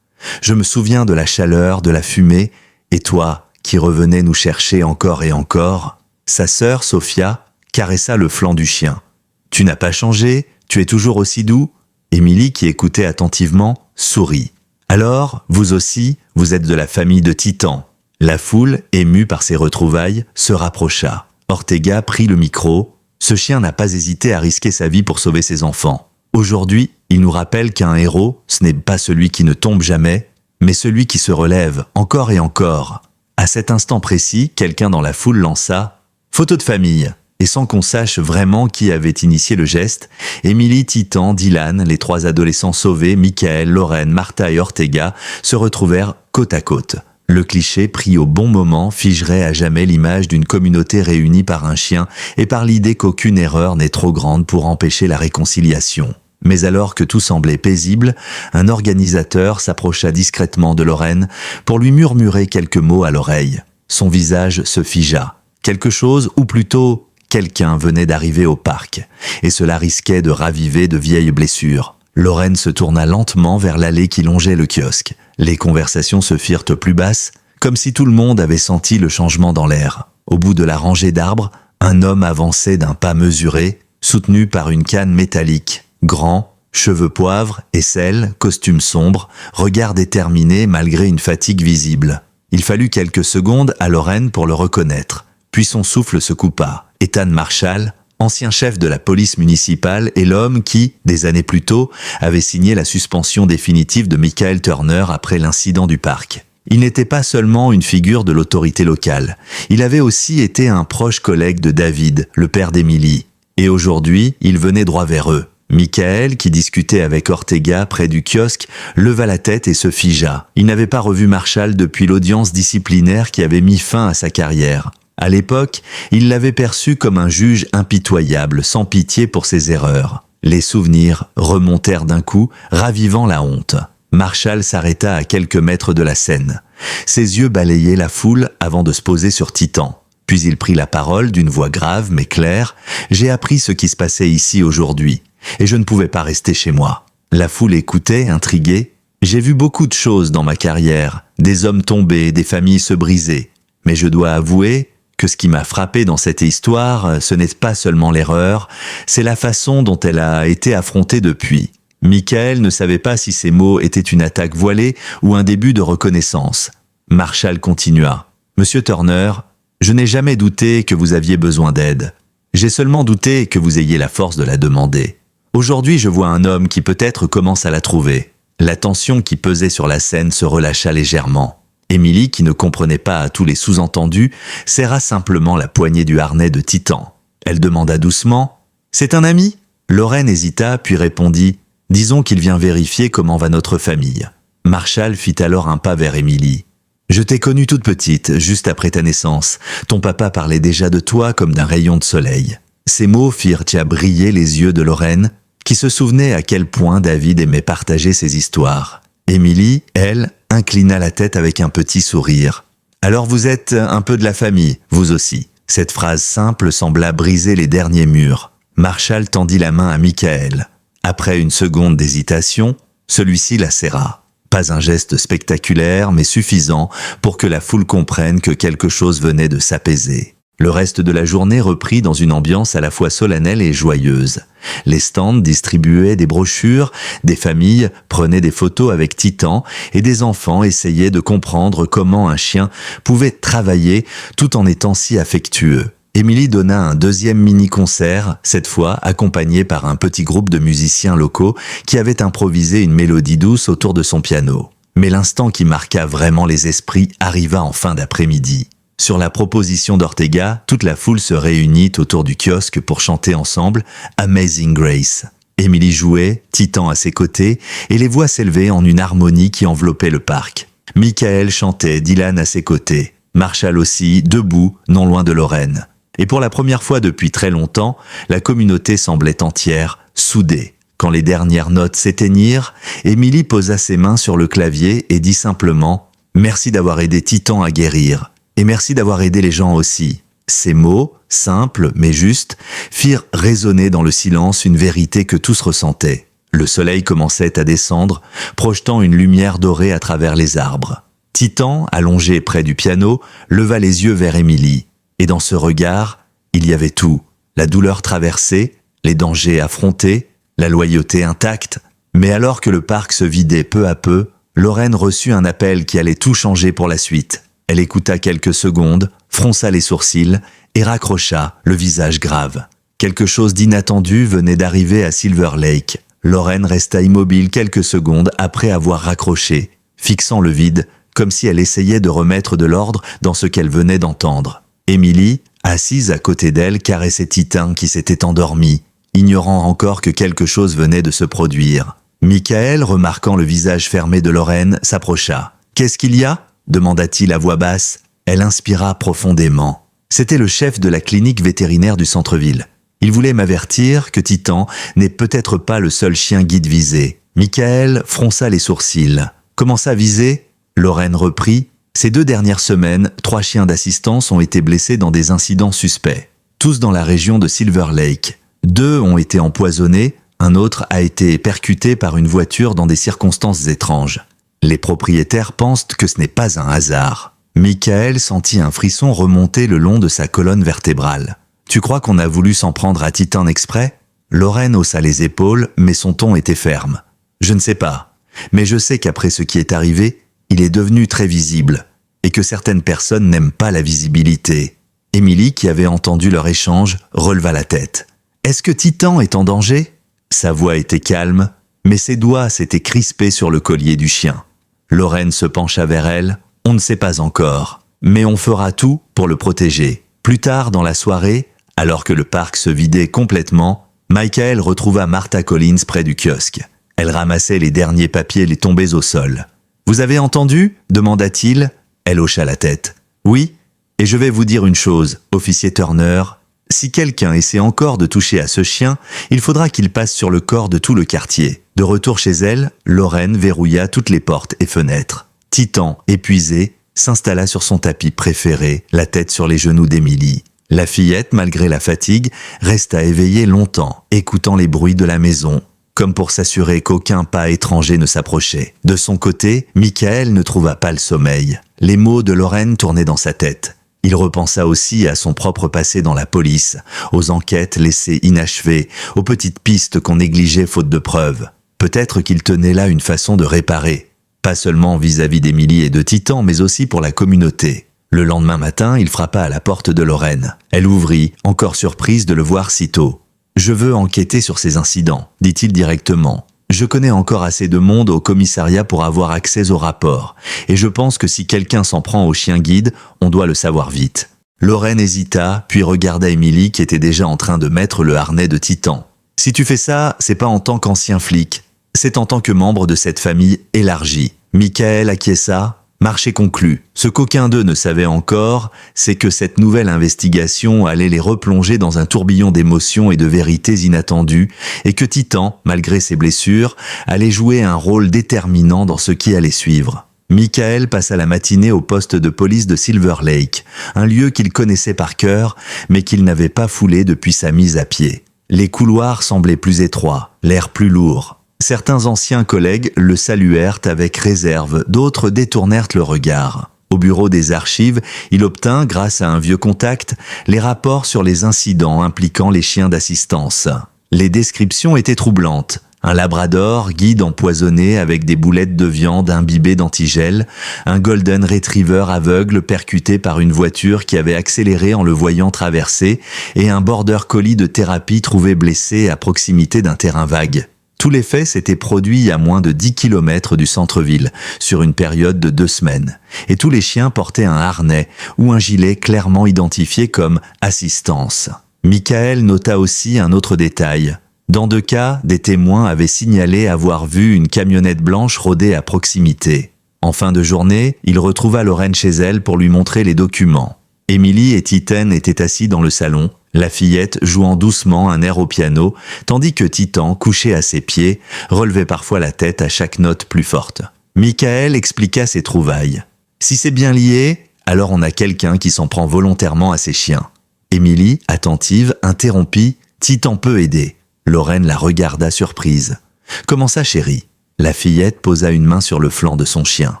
Je me souviens de la chaleur, de la fumée, et toi, qui revenais nous chercher encore et encore. » Sa sœur, Sophia, caressa le flanc du chien. « Tu n'as pas changé, tu es toujours aussi doux ?» Émilie, qui écoutait attentivement, sourit. « Alors, vous aussi, vous êtes de la famille de Titan. » La foule, émue par ces retrouvailles, se rapprocha. Ortega prit le micro. Ce chien n'a pas hésité à risquer sa vie pour sauver ses enfants. Aujourd'hui, il nous rappelle qu'un héros, ce n'est pas celui qui ne tombe jamais, mais celui qui se relève encore et encore. À cet instant précis, quelqu'un dans la foule lança « Photo de famille !» Et sans qu'on sache vraiment qui avait initié le geste, Émilie, Titan, Dylan, les 3 adolescents sauvés, Michael, Lorraine, Martha et Ortega, se retrouvèrent côte à côte. Le cliché pris au bon moment figerait à jamais l'image d'une communauté réunie par un chien et par l'idée qu'aucune erreur n'est trop grande pour empêcher la réconciliation. Mais alors que tout semblait paisible, un organisateur s'approcha discrètement de Lorraine pour lui murmurer quelques mots à l'oreille. Son visage se figea. Quelque chose, ou plutôt quelqu'un venait d'arriver au parc, et cela risquait de raviver de vieilles blessures. Lorraine se tourna lentement vers l'allée qui longeait le kiosque. Les conversations se firent plus basses, comme si tout le monde avait senti le changement dans l'air. Au bout de la rangée d'arbres, un homme avançait d'un pas mesuré, soutenu par une canne métallique. Grand, cheveux poivre, aisselle, costume sombre, regard déterminé malgré une fatigue visible. Il fallut quelques secondes à Lorraine pour le reconnaître. Puis son souffle se coupa. Ethan Marshall, ancien chef de la police municipale et l'homme qui, des années plus tôt, avait signé la suspension définitive de Michael Turner après l'incident du parc. Il n'était pas seulement une figure de l'autorité locale, il avait aussi été un proche collègue de David, le père d'Emily. Et aujourd'hui, il venait droit vers eux. Michael, qui discutait avec Ortega près du kiosque, leva la tête et se figea. Il n'avait pas revu Marshall depuis l'audience disciplinaire qui avait mis fin à sa carrière. À l'époque, il l'avait perçu comme un juge impitoyable, sans pitié pour ses erreurs. Les souvenirs remontèrent d'un coup, ravivant la honte. Marshall s'arrêta à quelques mètres de la scène. Ses yeux balayaient la foule avant de se poser sur Titan. Puis il prit la parole d'une voix grave mais claire. « J'ai appris ce qui se passait ici aujourd'hui, et je ne pouvais pas rester chez moi. » La foule écoutait, intriguée. « J'ai vu beaucoup de choses dans ma carrière, des hommes tombés, des familles se briser. Mais je dois avouer que ce qui m'a frappé dans cette histoire, ce n'est pas seulement l'erreur, c'est la façon dont elle a été affrontée depuis. » Michael ne savait pas si ces mots étaient une attaque voilée ou un début de reconnaissance. Marshall continua. « Monsieur Turner, je n'ai jamais douté que vous aviez besoin d'aide. J'ai seulement douté que vous ayez la force de la demander. Aujourd'hui, je vois un homme qui peut-être commence à la trouver. » La tension qui pesait sur la scène se relâcha légèrement. Émilie, qui ne comprenait pas tous les sous-entendus, serra simplement la poignée du harnais de Titan. Elle demanda doucement « C'est un ami ?» Lorraine hésita, puis répondit « Disons qu'il vient vérifier comment va notre famille. » Marshall fit alors un pas vers Émilie. « Je t'ai connue toute petite, juste après ta naissance. Ton papa parlait déjà de toi comme d'un rayon de soleil. » Ces mots firent briller les yeux de Lorraine, qui se souvenait à quel point David aimait partager ses histoires. Émilie, elle, inclina la tête avec un petit sourire. « Alors vous êtes un peu de la famille, vous aussi. » Cette phrase simple sembla briser les derniers murs. Marshall tendit la main à Michael. Après une seconde d'hésitation, celui-ci la serra. Pas un geste spectaculaire, mais suffisant pour que la foule comprenne que quelque chose venait de s'apaiser. Le reste de la journée reprit dans une ambiance à la fois solennelle et joyeuse. Les stands distribuaient des brochures, des familles prenaient des photos avec Titan et des enfants essayaient de comprendre comment un chien pouvait travailler tout en étant si affectueux. Émilie donna un deuxième mini-concert, cette fois accompagné par un petit groupe de musiciens locaux qui avaient improvisé une mélodie douce autour de son piano. Mais l'instant qui marqua vraiment les esprits arriva en fin d'après-midi. Sur la proposition d'Ortega, toute la foule se réunit autour du kiosque pour chanter ensemble Amazing Grace. Émilie jouait, Titan à ses côtés, et les voix s'élevaient en une harmonie qui enveloppait le parc. Michael chantait, Dylan à ses côtés, Marshall aussi, debout, non loin de Lorraine. Et pour la première fois depuis très longtemps, la communauté semblait entière, soudée. Quand les dernières notes s'éteignirent, Émilie posa ses mains sur le clavier et dit simplement « Merci d'avoir aidé Titan à guérir. » Et merci d'avoir aidé les gens aussi. Ces mots, simples mais justes, firent résonner dans le silence une vérité que tous ressentaient. Le soleil commençait à descendre, projetant une lumière dorée à travers les arbres. Titan, allongé près du piano, leva les yeux vers Émilie. Et dans ce regard, il y avait tout. La douleur traversée, les dangers affrontés, la loyauté intacte. Mais alors que le parc se vidait peu à peu, Lorraine reçut un appel qui allait tout changer pour la suite. Elle écouta quelques secondes, fronça les sourcils et raccrocha, le visage grave. Quelque chose d'inattendu venait d'arriver à Silver Lake. Lorraine resta immobile quelques secondes après avoir raccroché, fixant le vide, comme si elle essayait de remettre de l'ordre dans ce qu'elle venait d'entendre. Émilie, assise à côté d'elle, caressait Titan qui s'était endormi, ignorant encore que quelque chose venait de se produire. Michael, remarquant le visage fermé de Lorraine, s'approcha. « Qu'est-ce qu'il y a ?» demanda-t-il à voix basse. Elle inspira profondément. C'était le chef de la clinique vétérinaire du centre-ville. Il voulait m'avertir que Titan n'est peut-être pas le seul chien guide visé. Michael fronça les sourcils. « Comment ça viser ?» Lorraine reprit. « Ces 2 dernières semaines, 3 chiens d'assistance ont été blessés dans des incidents suspects. Tous dans la région de Silver Lake. 2 ont été empoisonnés, un autre a été percuté par une voiture dans des circonstances étranges. Les propriétaires pensent que ce n'est pas un hasard. » Michael sentit un frisson remonter le long de sa colonne vertébrale. « Tu crois qu'on a voulu s'en prendre à Titan exprès ?» Lorraine haussa les épaules, mais son ton était ferme. « Je ne sais pas, mais je sais qu'après ce qui est arrivé, il est devenu très visible, et que certaines personnes n'aiment pas la visibilité. » Émilie, qui avait entendu leur échange, releva la tête. « Est-ce que Titan est en danger ?» Sa voix était calme, mais ses doigts s'étaient crispés sur le collier du chien. Lorraine se pencha vers elle. « On ne sait pas encore, mais on fera tout pour le protéger. » Plus tard dans la soirée, alors que le parc se vidait complètement, Michael retrouva Martha Collins près du kiosque. Elle ramassait les derniers papiers tombés au sol. « Vous avez entendu ?» demanda-t-il. Elle hocha la tête. « Oui, et je vais vous dire une chose, officier Turner. Si quelqu'un essaie encore de toucher à ce chien, il faudra qu'il passe sur le corps de tout le quartier. » De retour chez elle, Lorraine verrouilla toutes les portes et fenêtres. Titan, épuisé, s'installa sur son tapis préféré, la tête sur les genoux d'Émilie. La fillette, malgré la fatigue, resta éveillée longtemps, écoutant les bruits de la maison, comme pour s'assurer qu'aucun pas étranger ne s'approchait. De son côté, Michael ne trouva pas le sommeil. Les mots de Lorraine tournaient dans sa tête. Il repensa aussi à son propre passé dans la police, aux enquêtes laissées inachevées, aux petites pistes qu'on négligeait faute de preuves. Peut-être qu'il tenait là une façon de réparer, pas seulement vis-à-vis d'Émilie et de Titan, mais aussi pour la communauté. Le lendemain matin, il frappa à la porte de Lorraine. Elle ouvrit, encore surprise de le voir si tôt. « Je veux enquêter sur ces incidents », dit-il directement. « Je connais encore assez de monde au commissariat pour avoir accès aux rapports, et je pense que si quelqu'un s'en prend au chien guide, on doit le savoir vite. » Lorraine hésita, puis regarda Émilie qui était déjà en train de mettre le harnais de Titan. « Si tu fais ça, c'est pas en tant qu'ancien flic. C'est en tant que membre de cette famille élargie. » Michael acquiesça. Marché conclu. Ce qu'aucun d'eux ne savait encore, c'est que cette nouvelle investigation allait les replonger dans un tourbillon d'émotions et de vérités inattendues, et que Titan, malgré ses blessures, allait jouer un rôle déterminant dans ce qui allait suivre. Michael passa la matinée au poste de police de Silver Lake, un lieu qu'il connaissait par cœur, mais qu'il n'avait pas foulé depuis sa mise à pied. Les couloirs semblaient plus étroits, l'air plus lourd. Certains anciens collègues le saluèrent avec réserve, d'autres détournèrent le regard. Au bureau des archives, il obtint, grâce à un vieux contact, les rapports sur les incidents impliquant les chiens d'assistance. Les descriptions étaient troublantes. Un labrador, guide empoisonné avec des boulettes de viande imbibées d'antigel, un golden retriever aveugle percuté par une voiture qui avait accéléré en le voyant traverser, et un border collie de thérapie trouvé blessé à proximité d'un terrain vague. Tous les faits s'étaient produits à moins de 10 km du centre-ville, sur une période de 2 semaines. Et tous les chiens portaient un harnais ou un gilet clairement identifié comme « assistance ». Michael nota aussi un autre détail. Dans 2 cas, des témoins avaient signalé avoir vu une camionnette blanche rôder à proximité. En fin de journée, il retrouva Lorraine chez elle pour lui montrer les documents. Emily et Titan étaient assis dans le salon, la fillette jouant doucement un air au piano, tandis que Titan, couché à ses pieds, relevait parfois la tête à chaque note plus forte. Michael expliqua ses trouvailles. Si c'est bien lié, alors on a quelqu'un qui s'en prend volontairement à ses chiens. Emily, attentive, interrompit « Titan peut aider ». Lorraine la regarda surprise. « Comment ça, chérie ?» La fillette posa une main sur le flanc de son chien.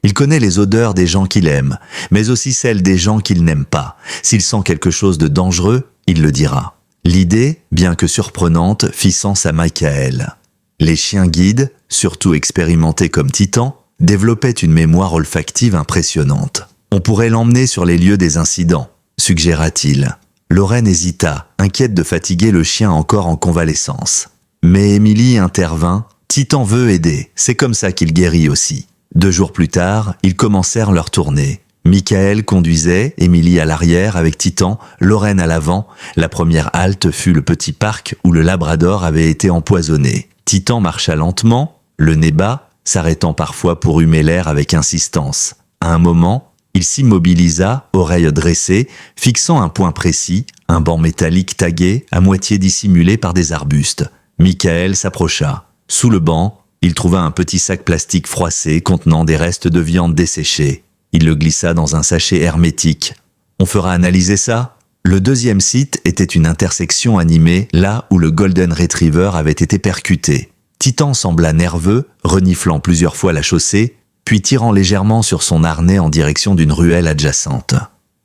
Il connaît les odeurs des gens qu'il aime, mais aussi celles des gens qu'il n'aime pas. S'il sent quelque chose de dangereux, il le dira. L'idée, bien que surprenante, fit sens à Michael. Les chiens guides, surtout expérimentés comme Titan, développaient une mémoire olfactive impressionnante. On pourrait l'emmener sur les lieux des incidents, suggéra-t-il. Lorraine hésita, inquiète de fatiguer le chien encore en convalescence. Mais Emily intervint. Titan veut aider, c'est comme ça qu'il guérit aussi. 2 jours plus tard, ils commencèrent leur tournée. Michael conduisait, Emily à l'arrière avec Titan, Lorraine à l'avant. La première halte fut le petit parc où le labrador avait été empoisonné. Titan marcha lentement, le nez bas, s'arrêtant parfois pour humer l'air avec insistance. À un moment, il s'immobilisa, oreilles dressées, fixant un point précis, un banc métallique tagué, à moitié dissimulé par des arbustes. Michael s'approcha. Sous le banc, il trouva un petit sac plastique froissé contenant des restes de viande desséchée. Il le glissa dans un sachet hermétique. « On fera analyser ça ?» Le 2e site était une intersection animée, là où le Golden Retriever avait été percuté. Titan sembla nerveux, reniflant plusieurs fois la chaussée, puis tirant légèrement sur son harnais en direction d'une ruelle adjacente.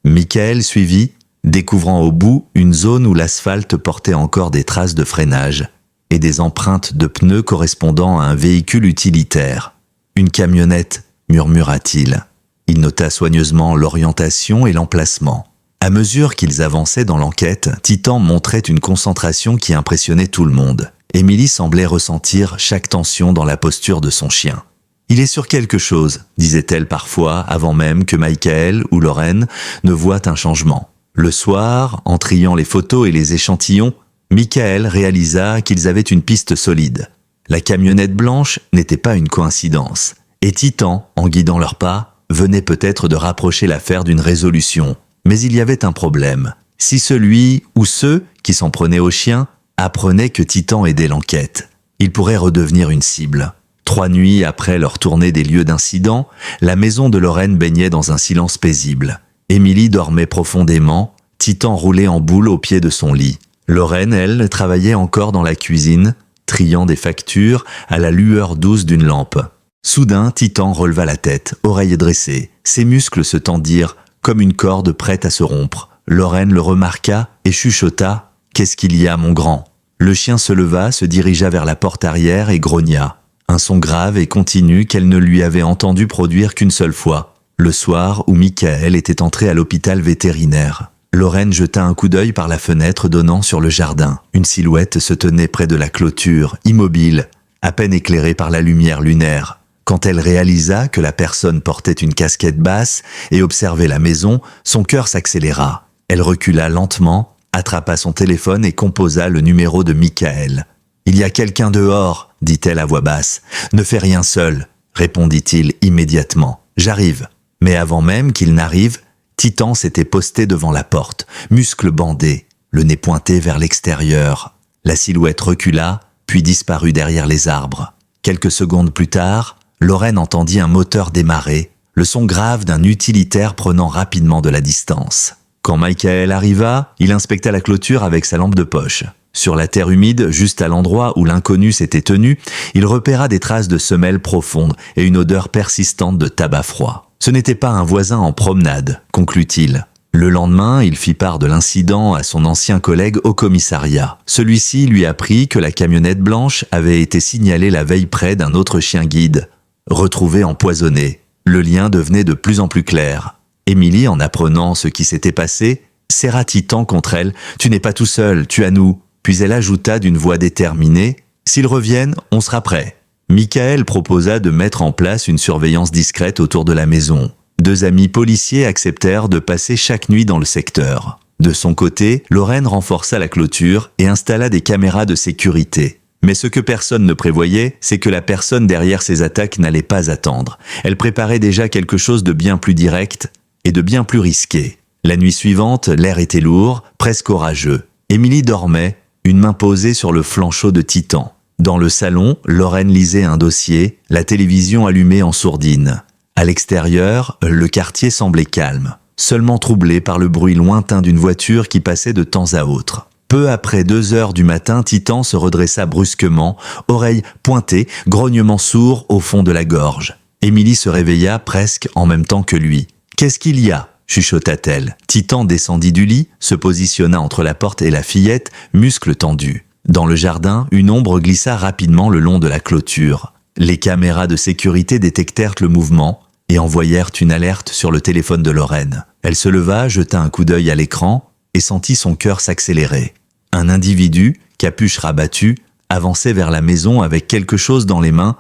Michael suivit, découvrant au bout une zone où l'asphalte portait encore des traces de freinage et des empreintes de pneus correspondant à un véhicule utilitaire. « Une camionnette », murmura-t-il. Il nota soigneusement l'orientation et l'emplacement. À mesure qu'ils avançaient dans l'enquête, Titan montrait une concentration qui impressionnait tout le monde. Emily semblait ressentir chaque tension dans la posture de son chien. « Il est sur quelque chose », disait-elle parfois, avant même que Michael ou Lorraine ne voient un changement. Le soir, en triant les photos et les échantillons, Michael réalisa qu'ils avaient une piste solide. La camionnette blanche n'était pas une coïncidence. Et Titan, en guidant leurs pas, venait peut-être de rapprocher l'affaire d'une résolution. Mais il y avait un problème. Si celui ou ceux qui s'en prenaient aux chiens apprenaient que Titan aidait l'enquête, il pourrait redevenir une cible. 3 nuits après leur tournée des lieux d'incident, la maison de Lorraine baignait dans un silence paisible. Emily dormait profondément, Titan roulait en boule au pied de son lit. Lorraine, elle, travaillait encore dans la cuisine, triant des factures à la lueur douce d'une lampe. Soudain, Titan releva la tête, oreilles dressées. Ses muscles se tendirent, comme une corde prête à se rompre. Lorraine le remarqua et chuchota « Qu'est-ce qu'il y a, mon grand ?» Le chien se leva, se dirigea vers la porte arrière et grogna. Un son grave et continu qu'elle ne lui avait entendu produire qu'une seule fois, le soir où Michael était entré à l'hôpital vétérinaire. Lorraine jeta un coup d'œil par la fenêtre donnant sur le jardin. Une silhouette se tenait près de la clôture, immobile, à peine éclairée par la lumière lunaire. Quand elle réalisa que la personne portait une casquette basse et observait la maison, son cœur s'accéléra. Elle recula lentement, attrapa son téléphone et composa le numéro de Michael. « Il y a quelqu'un dehors », dit-elle à voix basse. « Ne fais rien seul », répondit-il immédiatement. « J'arrive ». Mais avant même qu'il n'arrive, Titan s'était posté devant la porte, muscles bandés, le nez pointé vers l'extérieur. La silhouette recula, puis disparut derrière les arbres. Quelques secondes plus tard, Lorraine entendit un moteur démarrer, le son grave d'un utilitaire prenant rapidement de la distance. Quand Michael arriva, il inspecta la clôture avec sa lampe de poche. Sur la terre humide, juste à l'endroit où l'inconnu s'était tenu, il repéra des traces de semelles profondes et une odeur persistante de tabac froid. Ce n'était pas un voisin en promenade, conclut-il. Le lendemain, il fit part de l'incident à son ancien collègue au commissariat. Celui-ci lui apprit que la camionnette blanche avait été signalée la veille près d'un autre chien guide, retrouvé empoisonné. Le lien devenait de plus en plus clair. Émilie, en apprenant ce qui s'était passé, serra Titan contre elle. « Tu n'es pas tout seul, tu as nous. » Puis elle ajouta d'une voix déterminée, « S'ils reviennent, on sera prêt. » Michael proposa de mettre en place une surveillance discrète autour de la maison. 2 amis policiers acceptèrent de passer chaque nuit dans le secteur. De son côté, Lorraine renforça la clôture et installa des caméras de sécurité. Mais ce que personne ne prévoyait, c'est que la personne derrière ces attaques n'allait pas attendre. Elle préparait déjà quelque chose de bien plus direct et de bien plus risqué. La nuit suivante, l'air était lourd, presque orageux. Émilie dormait, une main posée sur le flanc chaud de Titan. Dans le salon, Lorraine lisait un dossier, la télévision allumée en sourdine. À l'extérieur, le quartier semblait calme, seulement troublé par le bruit lointain d'une voiture qui passait de temps à autre. Peu après 2 heures du matin, Titan se redressa brusquement, oreilles pointées, grognement sourd au fond de la gorge. Émilie se réveilla presque en même temps que lui. « Qu'est-ce qu'il y a ?» chuchota-t-elle. Titan descendit du lit, se positionna entre la porte et la fillette, muscles tendus. Dans le jardin, une ombre glissa rapidement le long de la clôture. Les caméras de sécurité détectèrent le mouvement et envoyèrent une alerte sur le téléphone de Lorraine. Elle se leva, jeta un coup d'œil à l'écran et sentit son cœur s'accélérer. Un individu, capuche rabattue, avançait vers la maison avec quelque chose dans les mains,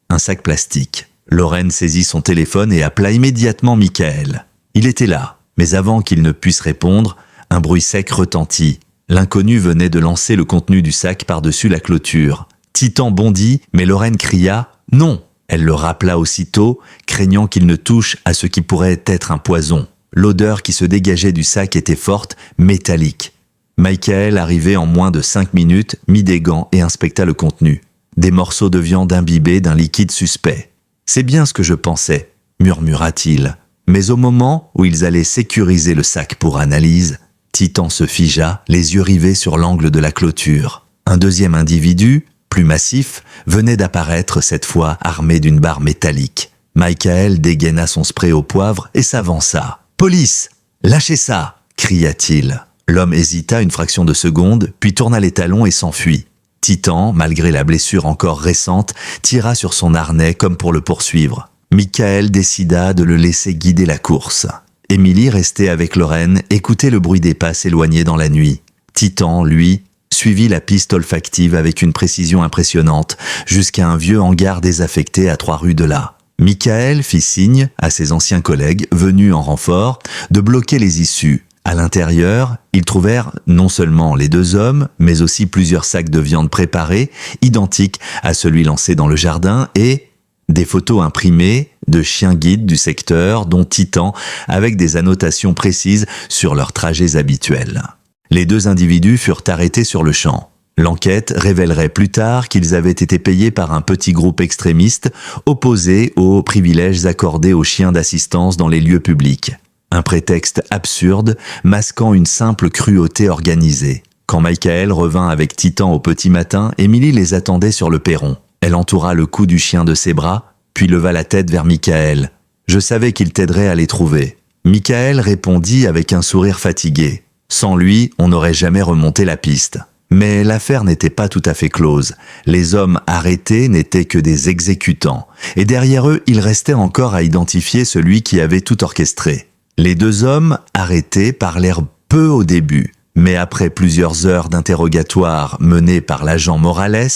un sac plastique. Lorraine saisit son téléphone et appela immédiatement Michael. Il était là, mais avant qu'il ne puisse répondre, un bruit sec retentit. L'inconnu venait de lancer le contenu du sac par-dessus la clôture. Titan bondit, mais Lorraine cria « Non !» Elle le rappela aussitôt, craignant qu'il ne touche à ce qui pourrait être un poison. L'odeur qui se dégageait du sac était forte, métallique. Michael arrivait en moins de 5 minutes, mit des gants et inspecta le contenu. Des morceaux de viande imbibés d'un liquide suspect. « C'est bien ce que je pensais », murmura-t-il. Mais au moment où ils allaient sécuriser le sac pour analyse, Titan se figea, les yeux rivés sur l'angle de la clôture. Un deuxième individu, plus massif, venait d'apparaître cette fois armé d'une barre métallique. Michael dégaina son spray au poivre et s'avança. « Police! Lâchez ça !» cria-t-il. L'homme hésita une fraction de seconde, puis tourna les talons et s'enfuit. Titan, malgré la blessure encore récente, tira sur son harnais comme pour le poursuivre. Michael décida de le laisser guider la course. Émilie restait avec Lorraine, écoutait le bruit des pas s'éloigner dans la nuit. Titan, lui, suivit la piste olfactive avec une précision impressionnante, jusqu'à un vieux hangar désaffecté à 3 rues de là. Michael fit signe à ses anciens collègues, venus en renfort, de bloquer les issues. À l'intérieur, ils trouvèrent non seulement les 2 hommes, mais aussi plusieurs sacs de viande préparés, identiques à celui lancé dans le jardin, et des photos imprimées de chiens guides du secteur, dont Titan, avec des annotations précises sur leurs trajets habituels. Les 2 individus furent arrêtés sur le champ. L'enquête révélerait plus tard qu'ils avaient été payés par un petit groupe extrémiste opposé aux privilèges accordés aux chiens d'assistance dans les lieux publics. Un prétexte absurde, masquant une simple cruauté organisée. Quand Michael revint avec Titan au petit matin, Émilie les attendait sur le perron. Elle entoura le cou du chien de ses bras, puis leva la tête vers Michael. « Je savais qu'il t'aiderait à les trouver. » Michael répondit avec un sourire fatigué. Sans lui, on n'aurait jamais remonté la piste. Mais l'affaire n'était pas tout à fait close. Les hommes arrêtés n'étaient que des exécutants. Et derrière eux, il restait encore à identifier celui qui avait tout orchestré. Les 2 hommes arrêtés parlèrent peu au début. Mais après plusieurs heures d'interrogatoire menées par l'agent Morales,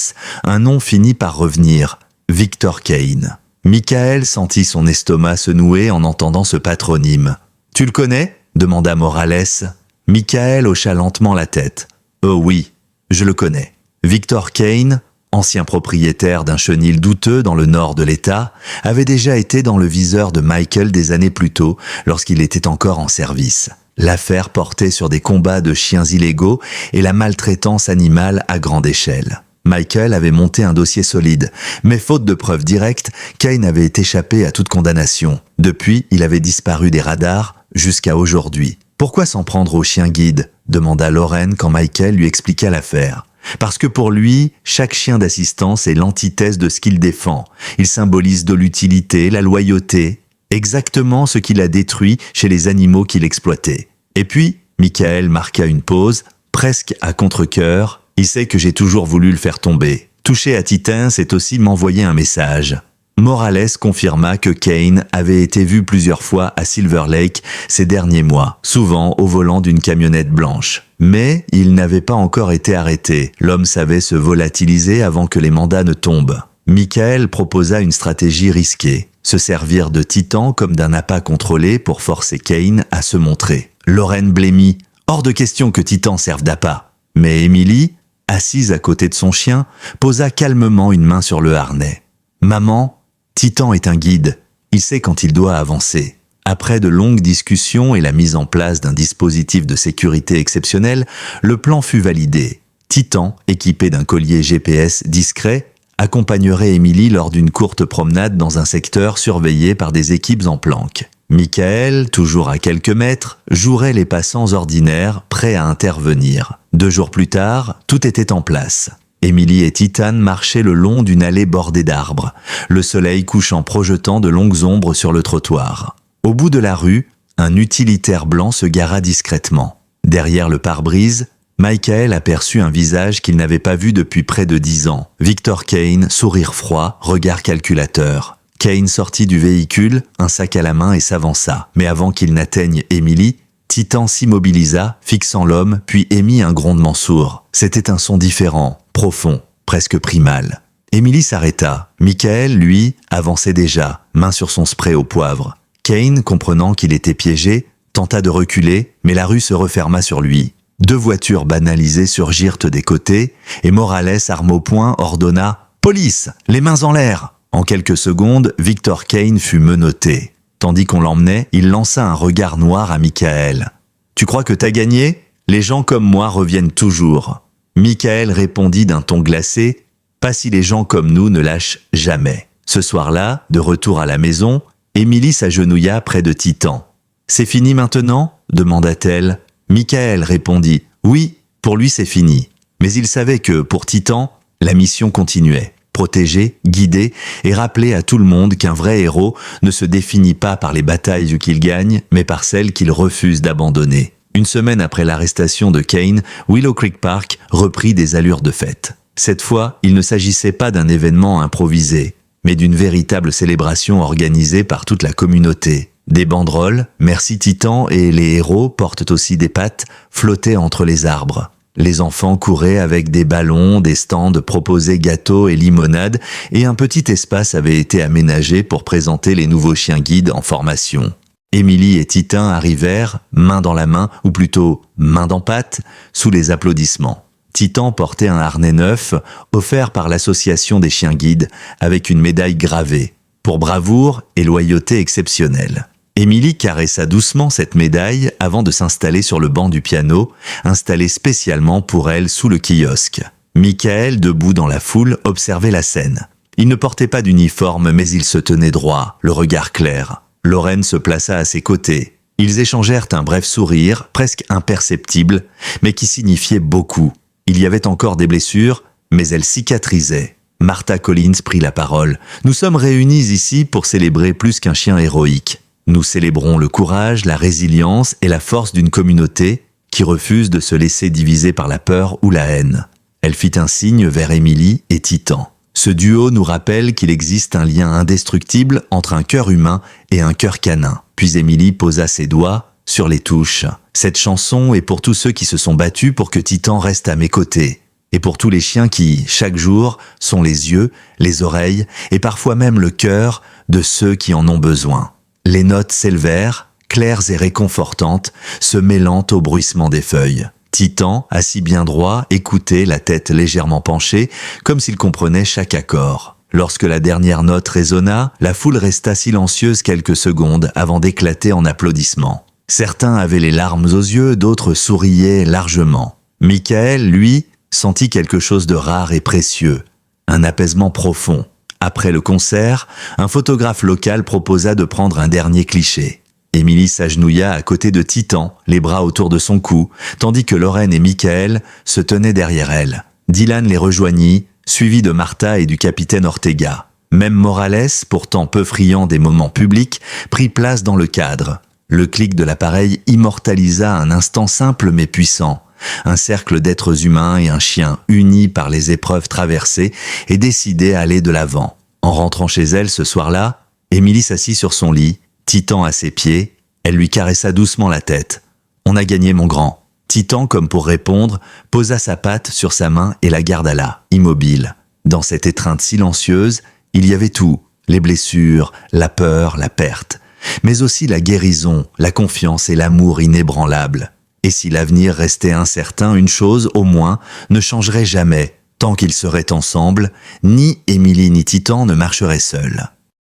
un nom finit par revenir, Victor Kane. Michael sentit son estomac se nouer en entendant ce patronyme. « Tu le connais ?» demanda Morales. Michael hocha lentement la tête. « Oh oui, je le connais. Victor Kane, ancien propriétaire d'un chenil douteux dans le nord de l'État, avait déjà été dans le viseur de Michael des années plus tôt, lorsqu'il était encore en service. L'affaire portait sur des combats de chiens illégaux et la maltraitance animale à grande échelle. Michael avait monté un dossier solide, mais faute de preuves directes, Kane avait échappé à toute condamnation. Depuis, il avait disparu des radars jusqu'à aujourd'hui. « Pourquoi s'en prendre au chien guide ?» demanda Lauren quand Michael lui expliqua l'affaire. Parce que pour lui, chaque chien d'assistance est l'antithèse de ce qu'il défend. Il symbolise de l'utilité, la loyauté, exactement ce qu'il a détruit chez les animaux qu'il exploitait. Et puis, Michael marqua une pause, presque à contre-cœur. Il sait que j'ai toujours voulu le faire tomber. Toucher à Titan, c'est aussi m'envoyer un message. Morales confirma que Kane avait été vu plusieurs fois à Silver Lake ces derniers mois, souvent au volant d'une camionnette blanche. Mais il n'avait pas encore été arrêté. L'homme savait se volatiliser avant que les mandats ne tombent. Michael proposa une stratégie risquée, se servir de Titan comme d'un appât contrôlé pour forcer Kane à se montrer. Lauren blêmit. Hors de question que Titan serve d'appât. Mais Emily, assise à côté de son chien, posa calmement une main sur le harnais. « Maman, Titan est un guide. Il sait quand il doit avancer. » Après de longues discussions et la mise en place d'un dispositif de sécurité exceptionnel, le plan fut validé. Titan, équipé d'un collier GPS discret, accompagnerait Emily lors d'une courte promenade dans un secteur surveillé par des équipes en planque. Michael, toujours à quelques mètres, jouerait les passants ordinaires, prêts à intervenir. 2 jours plus tard, tout était en place. Emily et Titan marchaient le long d'une allée bordée d'arbres, le soleil couchant projetant de longues ombres sur le trottoir. Au bout de la rue, un utilitaire blanc se gara discrètement. Derrière le pare-brise, Michael aperçut un visage qu'il n'avait pas vu depuis près de 10 ans. Victor Kane, sourire froid, regard calculateur. Kane sortit du véhicule, un sac à la main et s'avança. Mais avant qu'il n'atteigne Emily, Titan s'immobilisa, fixant l'homme, puis émit un grondement sourd. C'était un son différent, profond, presque primal. Emily s'arrêta. Michael, lui, avançait déjà, main sur son spray au poivre. Kane, comprenant qu'il était piégé, tenta de reculer, mais la rue se referma sur lui. 2 voitures banalisées surgirent des côtés, et Morales, arme au poing, ordonna « Police, les mains en l'air !» En quelques secondes, Victor Kane fut menotté. Tandis qu'on l'emmenait, il lança un regard noir à Michael. « Tu crois que t'as gagné ? Les gens comme moi reviennent toujours. » Michael répondit d'un ton glacé « Pas si les gens comme nous ne lâchent jamais. » Ce soir-là, de retour à la maison, Emily s'agenouilla près de Titan. « C'est fini maintenant ?» demanda-t-elle. Michael répondit « Oui, pour lui c'est fini. » Mais il savait que, pour Titan, la mission continuait. Protéger, guider et rappeler à tout le monde qu'un vrai héros ne se définit pas par les batailles qu'il gagne, mais par celles qu'il refuse d'abandonner. Une semaine après l'arrestation de Kane, Willow Creek Park reprit des allures de fête. Cette fois, il ne s'agissait pas d'un événement improvisé, mais d'une véritable célébration organisée par toute la communauté. Des banderoles, Merci Titan et les héros portent aussi des pattes, flottaient entre les arbres. Les enfants couraient avec des ballons, des stands proposaient gâteaux et limonades, et un petit espace avait été aménagé pour présenter les nouveaux chiens guides en formation. Emily et Titan arrivèrent, main dans la main, ou plutôt main dans patte, sous les applaudissements. Titan portait un harnais neuf, offert par l'association des chiens guides, avec une médaille gravée, pour bravoure et loyauté exceptionnelle. Emily caressa doucement cette médaille avant de s'installer sur le banc du piano, installé spécialement pour elle sous le kiosque. Michael, debout dans la foule, observait la scène. Il ne portait pas d'uniforme, mais il se tenait droit, le regard clair. Lauren se plaça à ses côtés. Ils échangèrent un bref sourire, presque imperceptible, mais qui signifiait beaucoup. Il y avait encore des blessures, mais elles cicatrisaient. Martha Collins prit la parole. « Nous sommes réunis ici pour célébrer plus qu'un chien héroïque. Nous célébrons le courage, la résilience et la force d'une communauté qui refuse de se laisser diviser par la peur ou la haine. » Elle fit un signe vers Emily et Titan. Ce duo nous rappelle qu'il existe un lien indestructible entre un cœur humain et un cœur canin. Puis Emily posa ses doigts sur les touches. Cette chanson est pour tous ceux qui se sont battus pour que Titan reste à mes côtés. Et pour tous les chiens qui, chaque jour, sont les yeux, les oreilles et parfois même le cœur de ceux qui en ont besoin. Les notes s'élevèrent, claires et réconfortantes, se mêlant au bruissement des feuilles. Titan, assis bien droit, écoutait, la tête légèrement penchée, comme s'il comprenait chaque accord. Lorsque la dernière note résonna, la foule resta silencieuse quelques secondes avant d'éclater en applaudissements. Certains avaient les larmes aux yeux, d'autres souriaient largement. Michael, lui, sentit quelque chose de rare et précieux, un apaisement profond. Après le concert, un photographe local proposa de prendre un dernier cliché. Émilie s'agenouilla à côté de Titan, les bras autour de son cou, tandis que Lorraine et Michael se tenaient derrière elle. Dylan les rejoignit, suivi de Martha et du capitaine Ortega. Même Morales, pourtant peu friand des moments publics, prit place dans le cadre. Le clic de l'appareil immortalisa un instant simple mais puissant. Un cercle d'êtres humains et un chien unis par les épreuves traversées et décidés à aller de l'avant. En rentrant chez elle ce soir-là, Émilie s'assit sur son lit, Titan à ses pieds, elle lui caressa doucement la tête. « On a gagné, mon grand ». Titan, comme pour répondre, posa sa patte sur sa main et la garda là, immobile. Dans cette étreinte silencieuse, il y avait tout, les blessures, la peur, la perte, mais aussi la guérison, la confiance et l'amour inébranlable. Et si l'avenir restait incertain, une chose, au moins, ne changerait jamais. Tant qu'ils seraient ensemble, ni Émilie ni Titan ne marcheraient seuls.